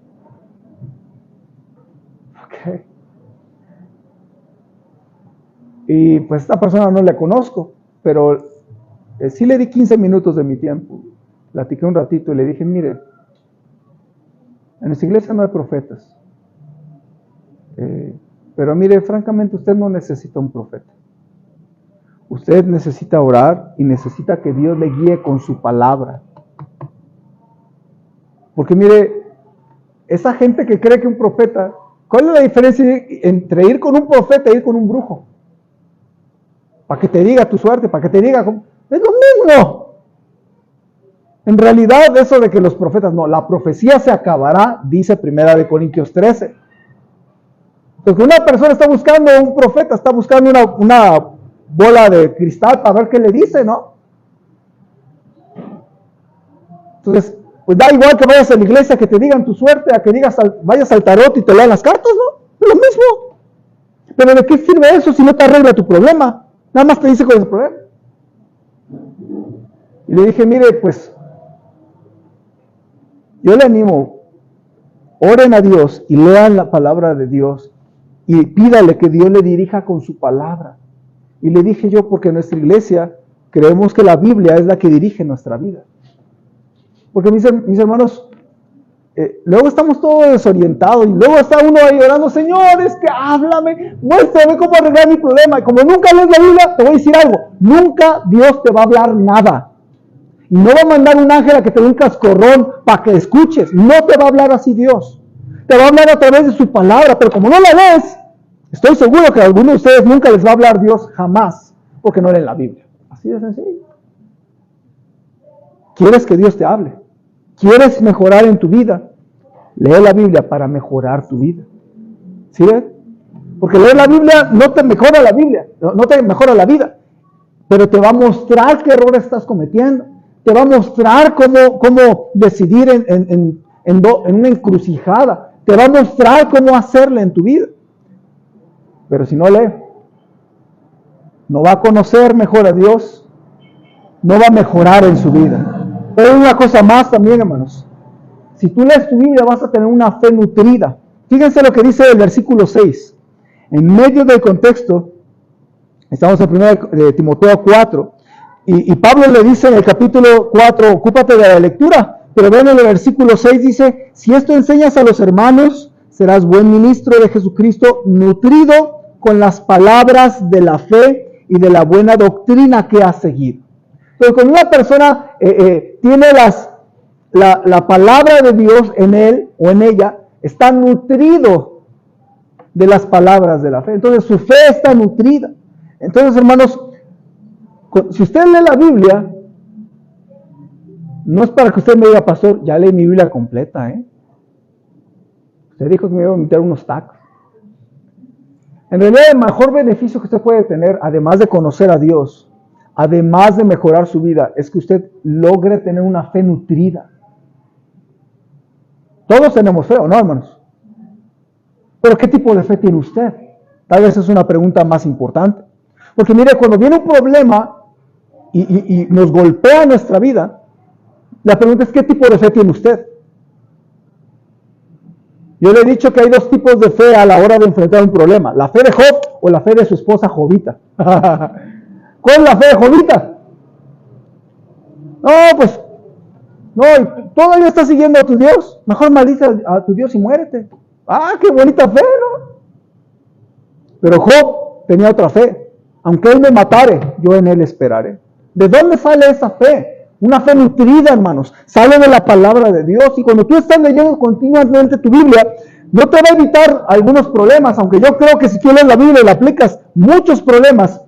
Okay. Y pues esta persona no la conozco, pero sí le di 15 minutos de mi tiempo. Platiqué un ratito y le dije, mire, en nuestra iglesia no hay profetas. Pero mire, francamente usted no necesita un profeta. Usted necesita orar y necesita que Dios le guíe con su palabra. Porque mire, esa gente que cree que un profeta, ¿cuál es la diferencia entre ir con un profeta e ir con un brujo? Para que te diga tu suerte, para que te diga, es lo mismo. En realidad, eso de que los profetas, no, la profecía se acabará, dice 1 Corintios 13. Porque una persona está buscando un profeta, está buscando una bola de cristal para ver qué le dice, ¿no? Entonces, pues da igual que vayas a la iglesia, que te digan tu suerte, a que vayas al tarot y te lean las cartas, ¿no? Es lo mismo. Pero ¿de qué sirve eso si no te arregla tu problema? Nada más te dice cuál es el problema. Y le dije, mire, pues, yo le animo, oren a Dios y lean la palabra de Dios y pídale que Dios le dirija con su palabra. Y le dije yo, porque en nuestra iglesia creemos que la Biblia es la que dirige nuestra vida. Porque mis hermanos, luego estamos todos desorientados y luego está uno ahí orando, Señor, es que háblame, muéstrame cómo arreglar mi problema. Y como nunca lees la Biblia, te voy a decir algo, nunca Dios te va a hablar nada. Y no va a mandar un ángel a que te dé un cascorrón para que escuches. No te va a hablar así Dios. Te va a hablar a través de su palabra, pero como no la lees, estoy seguro que a algunos de ustedes nunca les va a hablar Dios jamás, porque no leen la Biblia. Así de sencillo. ¿Quieres que Dios te hable? ¿Quieres mejorar en tu vida? Lee la Biblia para mejorar tu vida. ¿Sí ves? Porque leer la Biblia no te mejora la Biblia, no te mejora la vida, pero te va a mostrar qué errores estás cometiendo. Te va a mostrar cómo decidir en una encrucijada. Te va a mostrar cómo hacerle en tu vida. Pero si no lee, no va a conocer mejor a Dios, no va a mejorar en su vida. Pero hay una cosa más también, hermanos. Si tú lees tu Biblia, vas a tener una fe nutrida. Fíjense lo que dice el versículo 6. En medio del contexto, estamos en 1 Timoteo 4, y Pablo le dice en el capítulo 4, ocúpate de la lectura, pero ven en el versículo 6 dice, si esto enseñas a los hermanos, serás buen ministro de Jesucristo, nutrido con las palabras de la fe y de la buena doctrina que has seguido. Pero cuando una persona tiene la palabra de Dios en él o en ella, está nutrido de las palabras de la fe. Entonces su fe está nutrida. Entonces, hermanos, si usted lee la Biblia, no es para que usted me diga, pastor, ya leí mi Biblia completa, Usted dijo que me iba a meter unos tacos. En realidad, el mejor beneficio que usted puede tener, además de conocer a Dios, además de mejorar su vida, es que usted logre tener una fe nutrida. Todos tenemos fe, ¿o no, hermanos? Pero ¿qué tipo de fe tiene usted? Tal vez es una pregunta más importante. Porque mire, cuando viene un problema y nos golpea nuestra vida, la pregunta es, ¿qué tipo de fe tiene usted? Yo le he dicho que hay dos tipos de fe a la hora de enfrentar un problema. La fe de Job o la fe de su esposa Jovita. ¿Cuál es la fe de Jovita? No, pues, no, todavía estás siguiendo a tu Dios. Mejor maldice a tu Dios y muérete. Ah, qué bonita fe, ¿no? Pero Job tenía otra fe. Aunque él me matare, yo en él esperaré. ¿De dónde sale esa fe? Una fe nutrida, hermanos. Sale de la palabra de Dios. Y cuando tú estás leyendo continuamente tu Biblia, no te va a evitar algunos problemas. Aunque yo creo que si tú lees la Biblia y la aplicas, muchos problemas,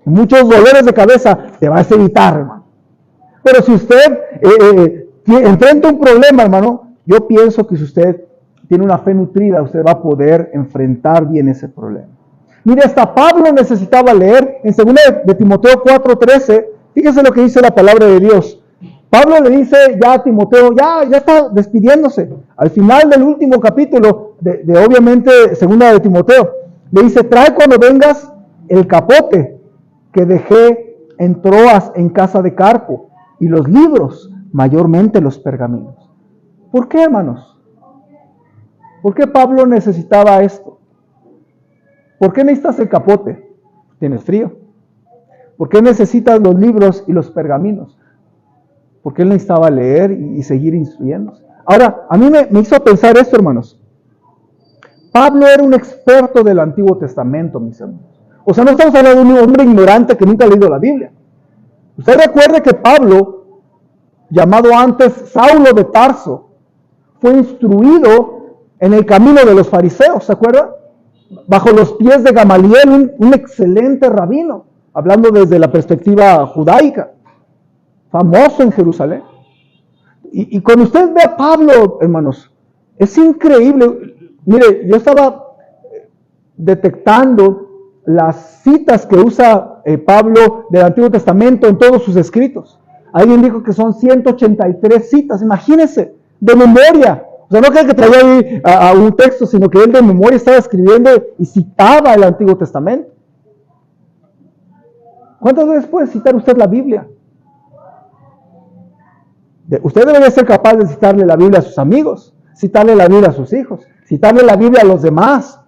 muchos dolores de cabeza, te vas a evitar, hermano. Pero si usted enfrenta un problema, hermano, yo pienso que si usted tiene una fe nutrida, usted va a poder enfrentar bien ese problema. Mire, hasta Pablo necesitaba leer en 2 de Timoteo 4:13. Fíjese lo que dice la palabra de Dios. Pablo le dice ya a Timoteo, ya está despidiéndose. Al final del último capítulo de obviamente 2 de Timoteo, le dice, trae cuando vengas el capote que dejé en Troas en casa de Carpo y los libros, mayormente los pergaminos. ¿Por qué, hermanos? ¿Por qué Pablo necesitaba esto? ¿Por qué necesitas el capote? Tienes frío. ¿Por qué necesitas los libros y los pergaminos? Porque él necesitaba leer y seguir instruyéndose. Ahora, a mí me hizo pensar esto, hermanos. Pablo era un experto del Antiguo Testamento, mis hermanos. O sea, no estamos hablando de un hombre ignorante que nunca ha leído la Biblia. Usted recuerde que Pablo, llamado antes Saulo de Tarso, fue instruido en el camino de los fariseos, ¿se acuerda? Bajo los pies de Gamaliel, un excelente rabino, hablando desde la perspectiva judaica, famoso en Jerusalén. Y cuando usted ve a Pablo, hermanos, es increíble. Mire, yo estaba detectando las citas que usa Pablo del Antiguo Testamento en todos sus escritos. Alguien dijo que son 183 citas, imagínense, de memoria. O sea, no creo que traía ahí a un texto, sino que él de memoria estaba escribiendo y citaba el Antiguo Testamento. ¿Cuántas veces puede citar usted la Biblia? Usted debería ser capaz de citarle la Biblia a sus amigos, citarle la Biblia a sus hijos, citarle la Biblia a los demás,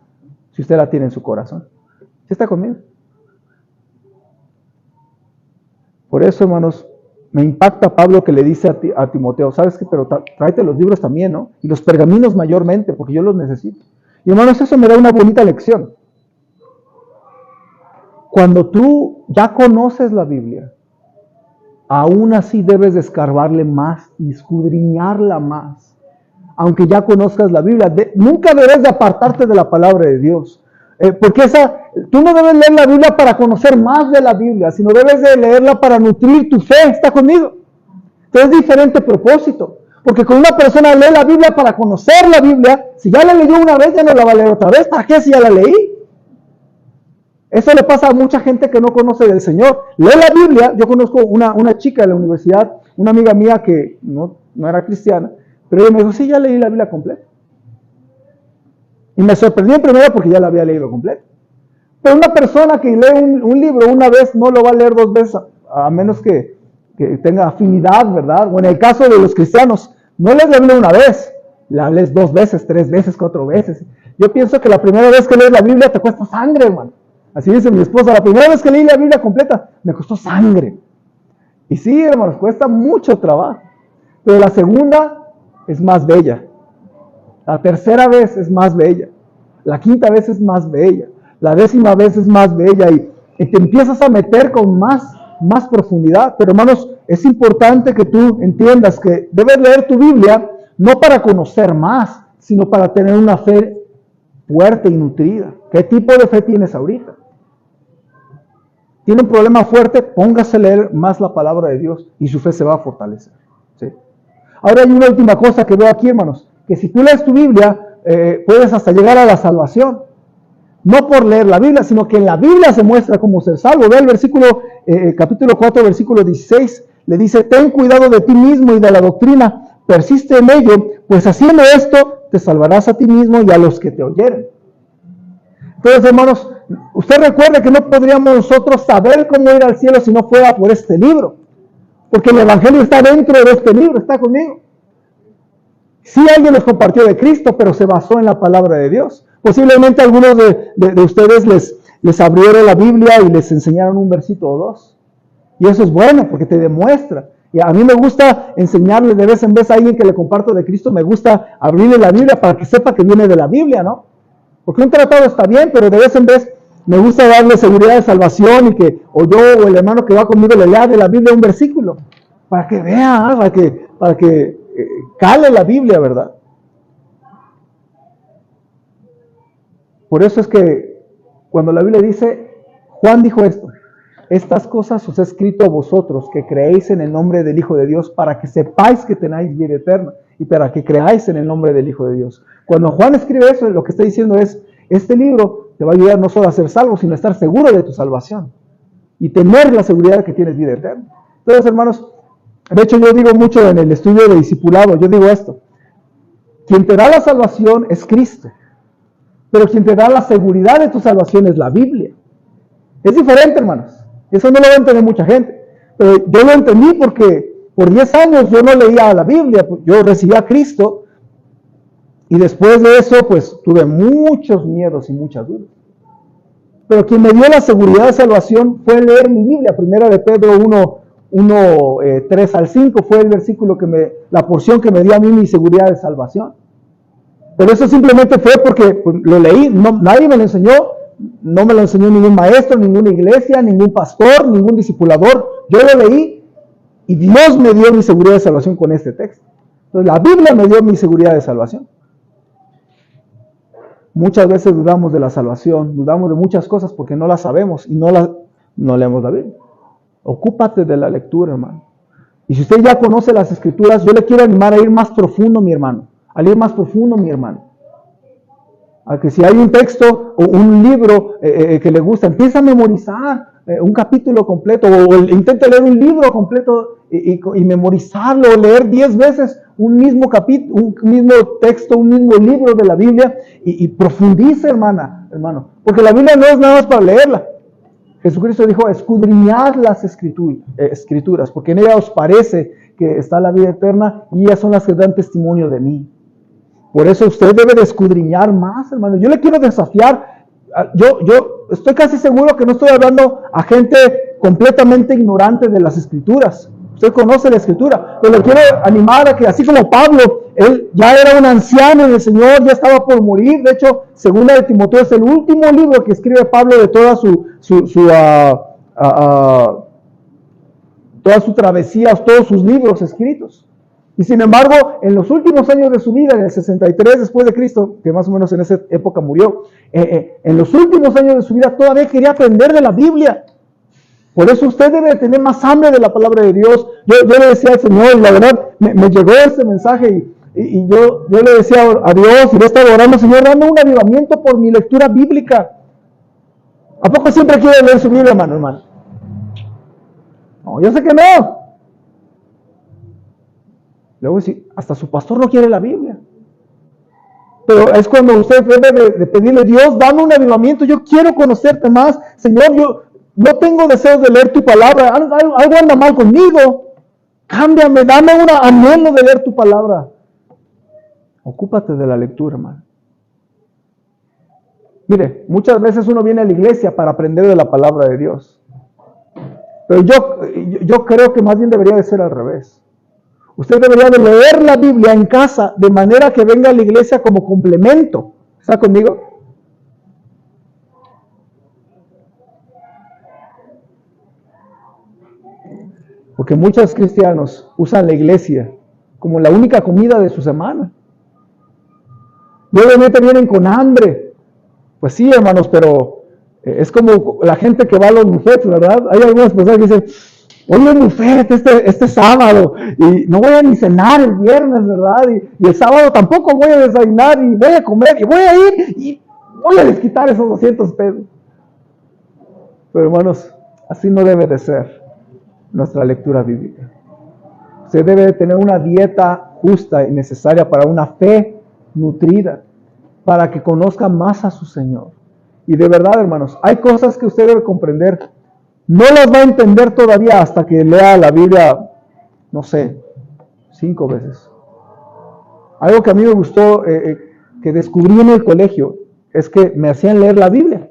si usted la tiene en su corazón. ¿Sí está conmigo? Por eso, hermanos, me impacta Pablo que le dice a Timoteo, ¿sabes qué? Pero tráete los libros también, ¿no? Y los pergaminos mayormente, porque yo los necesito. Y hermanos, eso me da una bonita lección. Cuando tú ya conoces la Biblia, aún así debes de escarbarle más y escudriñarla más. Aunque ya conozcas la Biblia, nunca debes de apartarte de la palabra de Dios. Porque tú no debes leer la Biblia para conocer más de la Biblia, sino debes de leerla para nutrir tu fe. ¿Está conmigo? Entonces es diferente propósito. Porque cuando una persona lee la Biblia para conocer la Biblia, si ya la leyó una vez, ya no la va a leer otra vez. ¿Para qué si ya la leí? Eso le pasa a mucha gente que no conoce del Señor. Lee la Biblia. Yo conozco una chica de la universidad, una amiga mía que no era cristiana, pero ella me dijo, sí, ya leí la Biblia completa. Y me sorprendió en primera porque ya la había leído completa. Pero una persona que lee un libro una vez no lo va a leer dos veces, a menos que tenga afinidad, ¿verdad? O en el caso de los cristianos, no lees la Biblia una vez, la lees 2 veces, 3 veces, 4 veces. Yo pienso que la primera vez que lees la Biblia te cuesta sangre, hermano. Así dice mi esposa, la primera vez que leí la Biblia completa me costó sangre. Y sí, hermanos, cuesta mucho trabajo. Pero la segunda es más bella. La tercera vez es más bella. La quinta vez es más bella. La 10ª vez es más bella. Y te empiezas a meter con más profundidad. Pero hermanos, es importante que tú entiendas que debes leer tu Biblia no para conocer más, sino para tener una fe fuerte y nutrida. ¿Qué tipo de fe tienes ahorita? ¿Tiene un problema fuerte? Póngase a leer más la palabra de Dios y su fe se va a fortalecer. ¿Sí? Ahora hay una última cosa que veo aquí, hermanos, que si tú lees tu Biblia, puedes hasta llegar a la salvación. No por leer la Biblia, sino que en la Biblia se muestra cómo ser salvo. Ve el versículo, capítulo 4, versículo 16, le dice, ten cuidado de ti mismo y de la doctrina, persiste en ello, pues haciendo esto, te salvarás a ti mismo y a los que te oyeren. Entonces, hermanos, usted recuerde que no podríamos nosotros saber cómo ir al cielo si no fuera por este libro. Porque el Evangelio está dentro de este libro, está conmigo. Sí, alguien les compartió de Cristo, pero se basó en la palabra de Dios. Posiblemente algunos de ustedes les abrieron la Biblia y les enseñaron un versito o dos. Y eso es bueno porque te demuestra. Y a mí me gusta enseñarle de vez en vez a alguien que le comparto de Cristo, me gusta abrirle la Biblia para que sepa que viene de la Biblia, ¿no? Porque un tratado está bien, pero de vez en vez me gusta darle seguridad de salvación y que o yo o el hermano que va conmigo le lea de la Biblia un versículo, para que vea, para que cale la Biblia, ¿verdad? Por eso es que cuando la Biblia dice, Juan dijo esto, estas cosas os he escrito a vosotros que creéis en el nombre del Hijo de Dios para que sepáis que tenéis vida eterna y para que creáis en el nombre del Hijo de Dios. Cuando Juan escribe eso, lo que está diciendo es, este libro te va a ayudar no solo a ser salvo, sino a estar seguro de tu salvación y tener la seguridad de que tienes vida eterna. Entonces, hermanos, de hecho yo digo mucho en el estudio de discipulado, yo digo esto, quien te da la salvación es Cristo, pero quien te da la seguridad de tu salvación es la Biblia. Es diferente, hermanos. Eso no lo va a entender mucha gente. Pero yo lo entendí porque por 10 años yo no leía la Biblia. Yo recibí a Cristo. Y después de eso, pues tuve muchos miedos y muchas dudas. Pero quien me dio la seguridad de salvación fue leer mi Biblia. Primera de Pedro 1, 3 al 5 fue el versículo la porción que me dio a mí mi seguridad de salvación. Pero eso simplemente fue porque pues, lo leí. Nadie me lo enseñó. No me lo enseñó ningún maestro, ninguna iglesia, ningún pastor, ningún discipulador. Yo lo leí y Dios me dio mi seguridad de salvación con este texto. Entonces la Biblia me dio mi seguridad de salvación. Muchas veces dudamos de la salvación, dudamos de muchas cosas porque no las sabemos y no leemos la Biblia. Ocúpate de la lectura, hermano. Y si usted ya conoce las Escrituras, yo le quiero animar a ir más profundo, mi hermano. A ir más profundo, mi hermano. A que si hay un texto o un libro que le gusta, empieza a memorizar un capítulo completo o intente leer un libro completo y memorizarlo o leer 10 veces un mismo capítulo, un mismo texto, un mismo libro de la Biblia y profundice, hermano. Porque la Biblia no es nada más para leerla. Jesucristo dijo, escudriñad las escrituras, porque en ellas os parece que está la vida eterna y ellas son las que dan testimonio de mí. Por eso usted debe de escudriñar más, hermano. Yo le quiero desafiar. Yo estoy casi seguro que no estoy hablando a gente completamente ignorante de las Escrituras. Usted conoce la Escritura. Pero le quiero animar a que, así como Pablo, él ya era un anciano en el Señor, ya estaba por morir. De hecho, Segunda de Timoteo es el último libro que escribe Pablo de toda toda su travesía, todos sus libros escritos. Y sin embargo, en los últimos años de su vida, en el 63 después de Cristo, que más o menos en esa época murió, en los últimos años de su vida todavía quería aprender de la Biblia. Por eso usted debe tener más hambre de la palabra de Dios. Yo le decía al Señor, y la verdad, me llegó este mensaje y yo le decía a Dios, y le estaba orando, Señor, dame un avivamiento por mi lectura bíblica. ¿A poco siempre quiere leer su Biblia, hermano? No, yo sé que no. Luego, si hasta su pastor no quiere la Biblia. Pero es cuando usted debe de pedirle, Dios, dame un avivamiento, yo quiero conocerte más. Señor, yo no tengo deseos de leer tu palabra, algo anda mal conmigo. Cámbiame, dame un anhelo de leer tu palabra. Ocúpate de la lectura, hermano. Mire, muchas veces uno viene a la iglesia para aprender de la palabra de Dios. Pero yo creo que más bien debería de ser al revés. Usted debería de leer la Biblia en casa de manera que venga a la iglesia como complemento. ¿Está conmigo? Porque muchos cristianos usan la iglesia como la única comida de su semana. Y obviamente vienen con hambre. Pues sí, hermanos, pero es como la gente que va a los buffets, ¿verdad? Hay algunas personas que dicen, oye, buffet este sábado, y no voy a ni cenar el viernes, ¿verdad? Y el sábado tampoco voy a desayunar, y voy a comer, y voy a ir, y voy a desquitar esos 200 pesos. Pero hermanos, así no debe de ser nuestra lectura bíblica. Usted debe de tener una dieta justa y necesaria para una fe nutrida, para que conozca más a su Señor. Y de verdad, hermanos, hay cosas que usted debe comprender. No las va a entender todavía hasta que lea la Biblia, no sé, 5 veces. Algo que a mí me gustó, que descubrí en el colegio, es que me hacían leer la Biblia.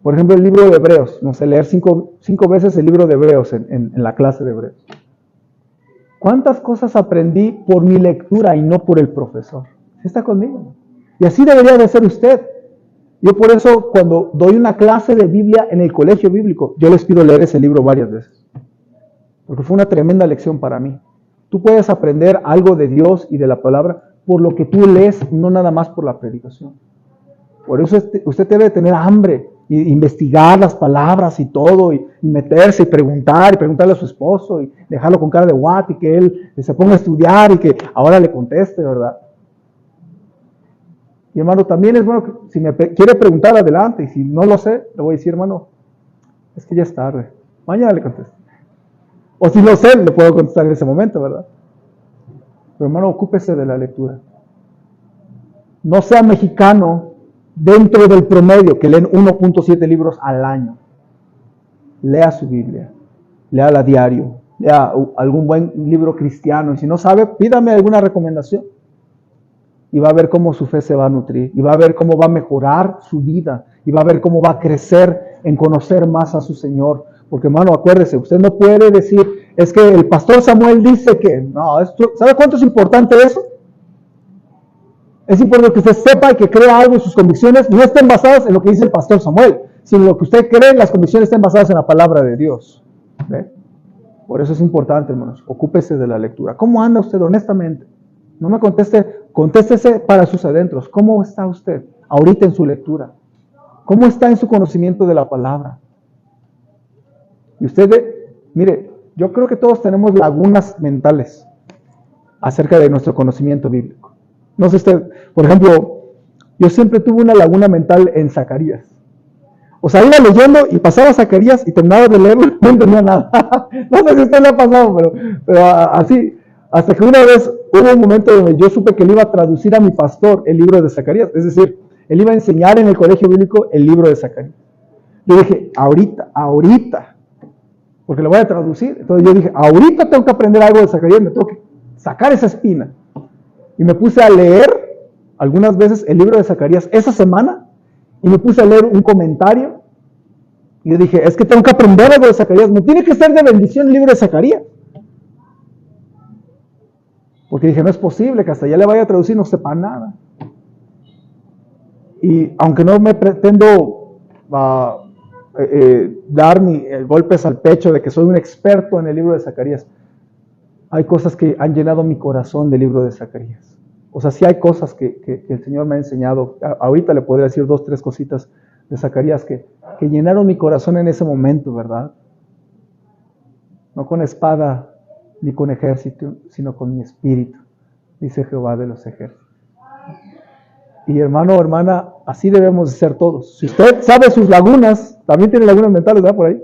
Por ejemplo, el libro de Hebreos. No sé, leer cinco veces el libro de Hebreos en la clase de Hebreos. ¿Cuántas cosas aprendí por mi lectura y no por el profesor? ¿Está conmigo? Y así debería de ser usted. Yo por eso, cuando doy una clase de Biblia en el colegio bíblico, yo les pido leer ese libro varias veces. Porque fue una tremenda lección para mí. Tú puedes aprender algo de Dios y de la palabra por lo que tú lees, no nada más por la predicación. Por eso usted debe tener hambre e investigar las palabras y todo, y meterse y preguntarle a su esposo y dejarlo con cara de what y que él se ponga a estudiar y que ahora le conteste, ¿verdad? Y hermano, también es bueno que si me quiere preguntar adelante, y si no lo sé, le voy a decir, hermano, es que ya es tarde, mañana le contesto. O si lo sé, le puedo contestar en ese momento, ¿verdad? Pero hermano, ocúpese de la lectura. No sea mexicano dentro del promedio, que leen 1.7 libros al año. Lea su Biblia, léala a diario, lea algún buen libro cristiano, y si no sabe, pídame alguna recomendación. Y va a ver cómo su fe se va a nutrir, y va a ver cómo va a mejorar su vida, y va a ver cómo va a crecer en conocer más a su Señor. Porque hermano, acuérdese, usted no puede decir, es que el pastor Samuel dice que, no, ¿sabe cuánto es importante eso? Es importante que usted sepa y que crea algo en sus convicciones, no estén basadas en lo que dice el pastor Samuel, sino lo que usted cree, las convicciones estén basadas en la palabra de Dios. ¿Ve? Por eso es importante, hermanos, ocúpese de la lectura. ¿Cómo anda usted honestamente? No me contéstese para sus adentros. ¿Cómo está usted ahorita en su lectura? ¿Cómo está en su conocimiento de la palabra? Y usted, mire, yo creo que todos tenemos lagunas mentales acerca de nuestro conocimiento bíblico. No sé usted, por ejemplo, yo siempre tuve una laguna mental en Zacarías. O sea, iba leyendo y pasaba Zacarías y terminaba de leerlo y no entendía nada. No sé si a usted le ha pasado, pero así, hasta que una vez hubo un momento donde yo supe que le iba a traducir a mi pastor el libro de Zacarías. Es decir, él iba a enseñar en el colegio bíblico el libro de Zacarías. Yo dije, ahorita, porque lo voy a traducir. Entonces yo dije, ahorita tengo que aprender algo de Zacarías, me tengo que sacar esa espina. Y me puse a leer algunas veces el libro de Zacarías esa semana, y me puse a leer un comentario, y yo dije, es que tengo que aprender algo de Zacarías, me tiene que ser de bendición el libro de Zacarías. Porque dije, no es posible que hasta ya le vaya a traducir no sepa nada. Y aunque no me pretendo dar golpes al pecho de que soy un experto en el libro de Zacarías, hay cosas que han llenado mi corazón del libro de Zacarías. O sea, sí hay cosas que el Señor me ha enseñado. Ahorita le podría decir 2, 3 cositas de Zacarías que llenaron mi corazón en ese momento, ¿verdad? No con espada ni con ejército, sino con mi espíritu, dice Jehová de los ejércitos. Y hermano o hermana, así debemos de ser todos. Si usted sabe sus lagunas, también tiene lagunas mentales, ¿verdad? Por ahí.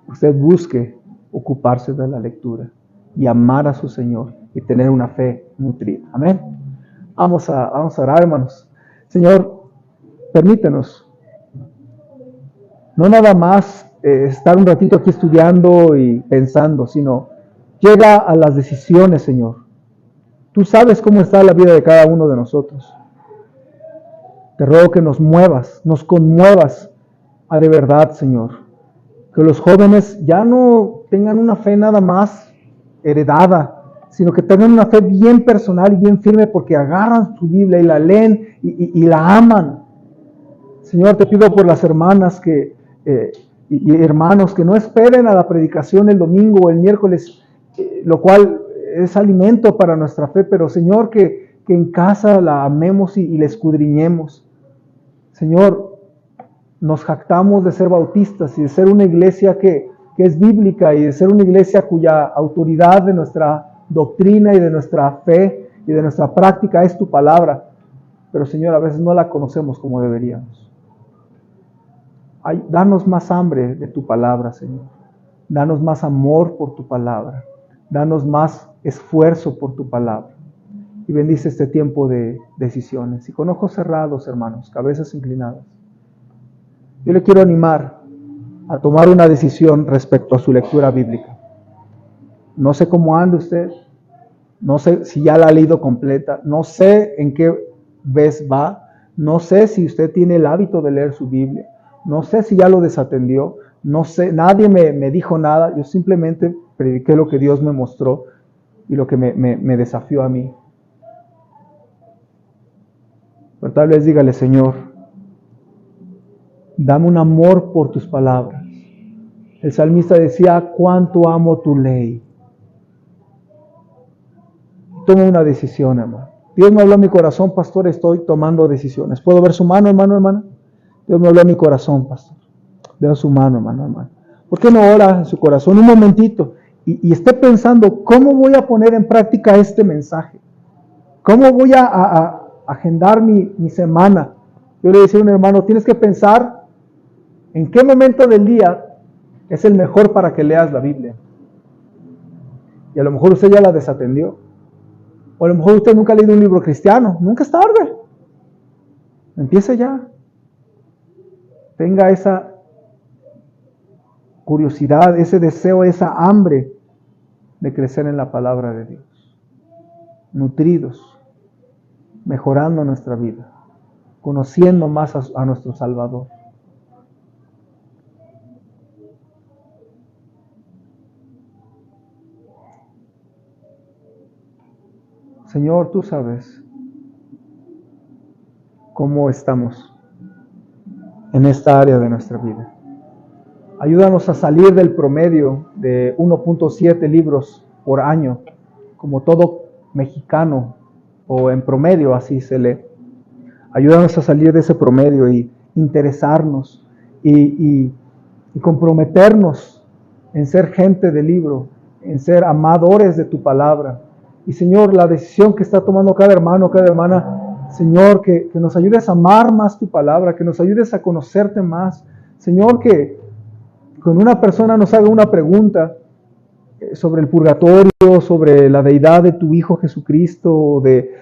Usted busque ocuparse de la lectura y amar a su Señor y tener una fe nutrida. Amén. Vamos a orar, hermanos. Señor, permítenos no nada más estar un ratito aquí estudiando y pensando, sino llega a las decisiones, Señor. Tú sabes cómo está la vida de cada uno de nosotros. Te ruego que nos muevas, nos conmuevas a de verdad, Señor. Que los jóvenes ya no tengan una fe nada más heredada, sino que tengan una fe bien personal y bien firme porque agarran su Biblia y la leen y la aman. Señor, te pido por las hermanas y hermanos que no esperen a la predicación el domingo o el miércoles, lo cual es alimento para nuestra fe, pero Señor, que en casa la amemos y la escudriñemos. Señor, nos jactamos de ser bautistas y de ser una iglesia que es bíblica y de ser una iglesia cuya autoridad de nuestra doctrina y de nuestra fe y de nuestra práctica es tu palabra. Pero Señor, a veces no la conocemos como deberíamos. Danos más hambre de tu palabra, Señor. Danos más amor por tu palabra. Danos más esfuerzo por tu palabra. Y bendice este tiempo de decisiones. Y con ojos cerrados, hermanos, cabezas inclinadas, yo le quiero animar a tomar una decisión respecto a su lectura bíblica. No sé cómo anda usted, no sé si ya la ha leído completa, no sé en qué vez va, no sé si usted tiene el hábito de leer su Biblia, No sé si ya lo desatendió, no sé, nadie me dijo nada, yo simplemente prediqué lo que Dios me mostró y lo que me desafió a mí. Pero tal vez dígale, Señor, dame un amor por tus palabras. El salmista decía, cuánto amo tu ley. Toma una decisión, hermano. Dios me habló a mi corazón, pastor, estoy tomando decisiones. ¿Puedo ver su mano, hermano, hermana? Dios me habló a mi corazón, pastor. Veo su mano, hermano, hermano. ¿Por qué no ora en su corazón un momentito y esté pensando, ¿cómo voy a poner en práctica este mensaje? ¿Cómo voy a agendar mi semana? Yo le decía a un hermano, tienes que pensar en qué momento del día es el mejor para que leas la Biblia. Y a lo mejor usted ya la desatendió. O a lo mejor usted nunca ha leído un libro cristiano. Nunca es tarde. Empiece ya. Tenga esa curiosidad, ese deseo, esa hambre de crecer en la palabra de Dios. Nutridos, mejorando nuestra vida, conociendo más a nuestro Salvador. Señor, tú sabes cómo estamos en esta área de nuestra vida. Ayúdanos a salir del promedio de 1.7 libros por año, como todo mexicano, o en promedio así se lee. Ayúdanos a salir de ese promedio y interesarnos y comprometernos en ser gente de libro, en ser amadores de tu palabra. Y Señor, la decisión que está tomando cada hermano, cada hermana, Señor, que nos ayudes a amar más tu palabra, que nos ayudes a conocerte más. Señor, que cuando una persona nos haga una pregunta sobre el purgatorio, sobre la deidad de tu Hijo Jesucristo, de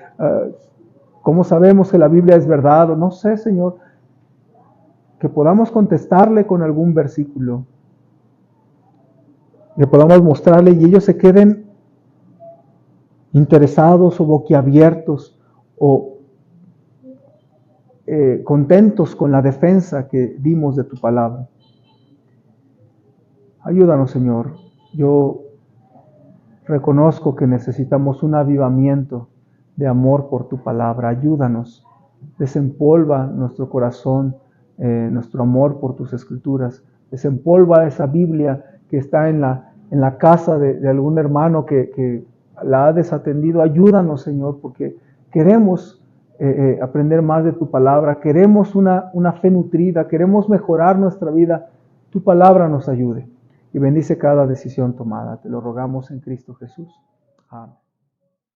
cómo sabemos que la Biblia es verdad, o no sé, Señor, que podamos contestarle con algún versículo, que podamos mostrarle y ellos se queden interesados o boquiabiertos o contentos con la defensa que dimos de tu palabra. Ayúdanos, Señor. Yo reconozco que necesitamos un avivamiento de amor por tu palabra. Ayúdanos. Desempolva nuestro corazón, nuestro amor por tus escrituras. Desempolva esa Biblia que está en la casa de algún hermano que la ha desatendido. Ayúdanos, Señor, porque queremos aprender más de tu palabra. Queremos una fe nutrida. Queremos mejorar nuestra vida. Tu palabra nos ayude. Y bendice cada decisión tomada. Te lo rogamos en Cristo Jesús. Amén.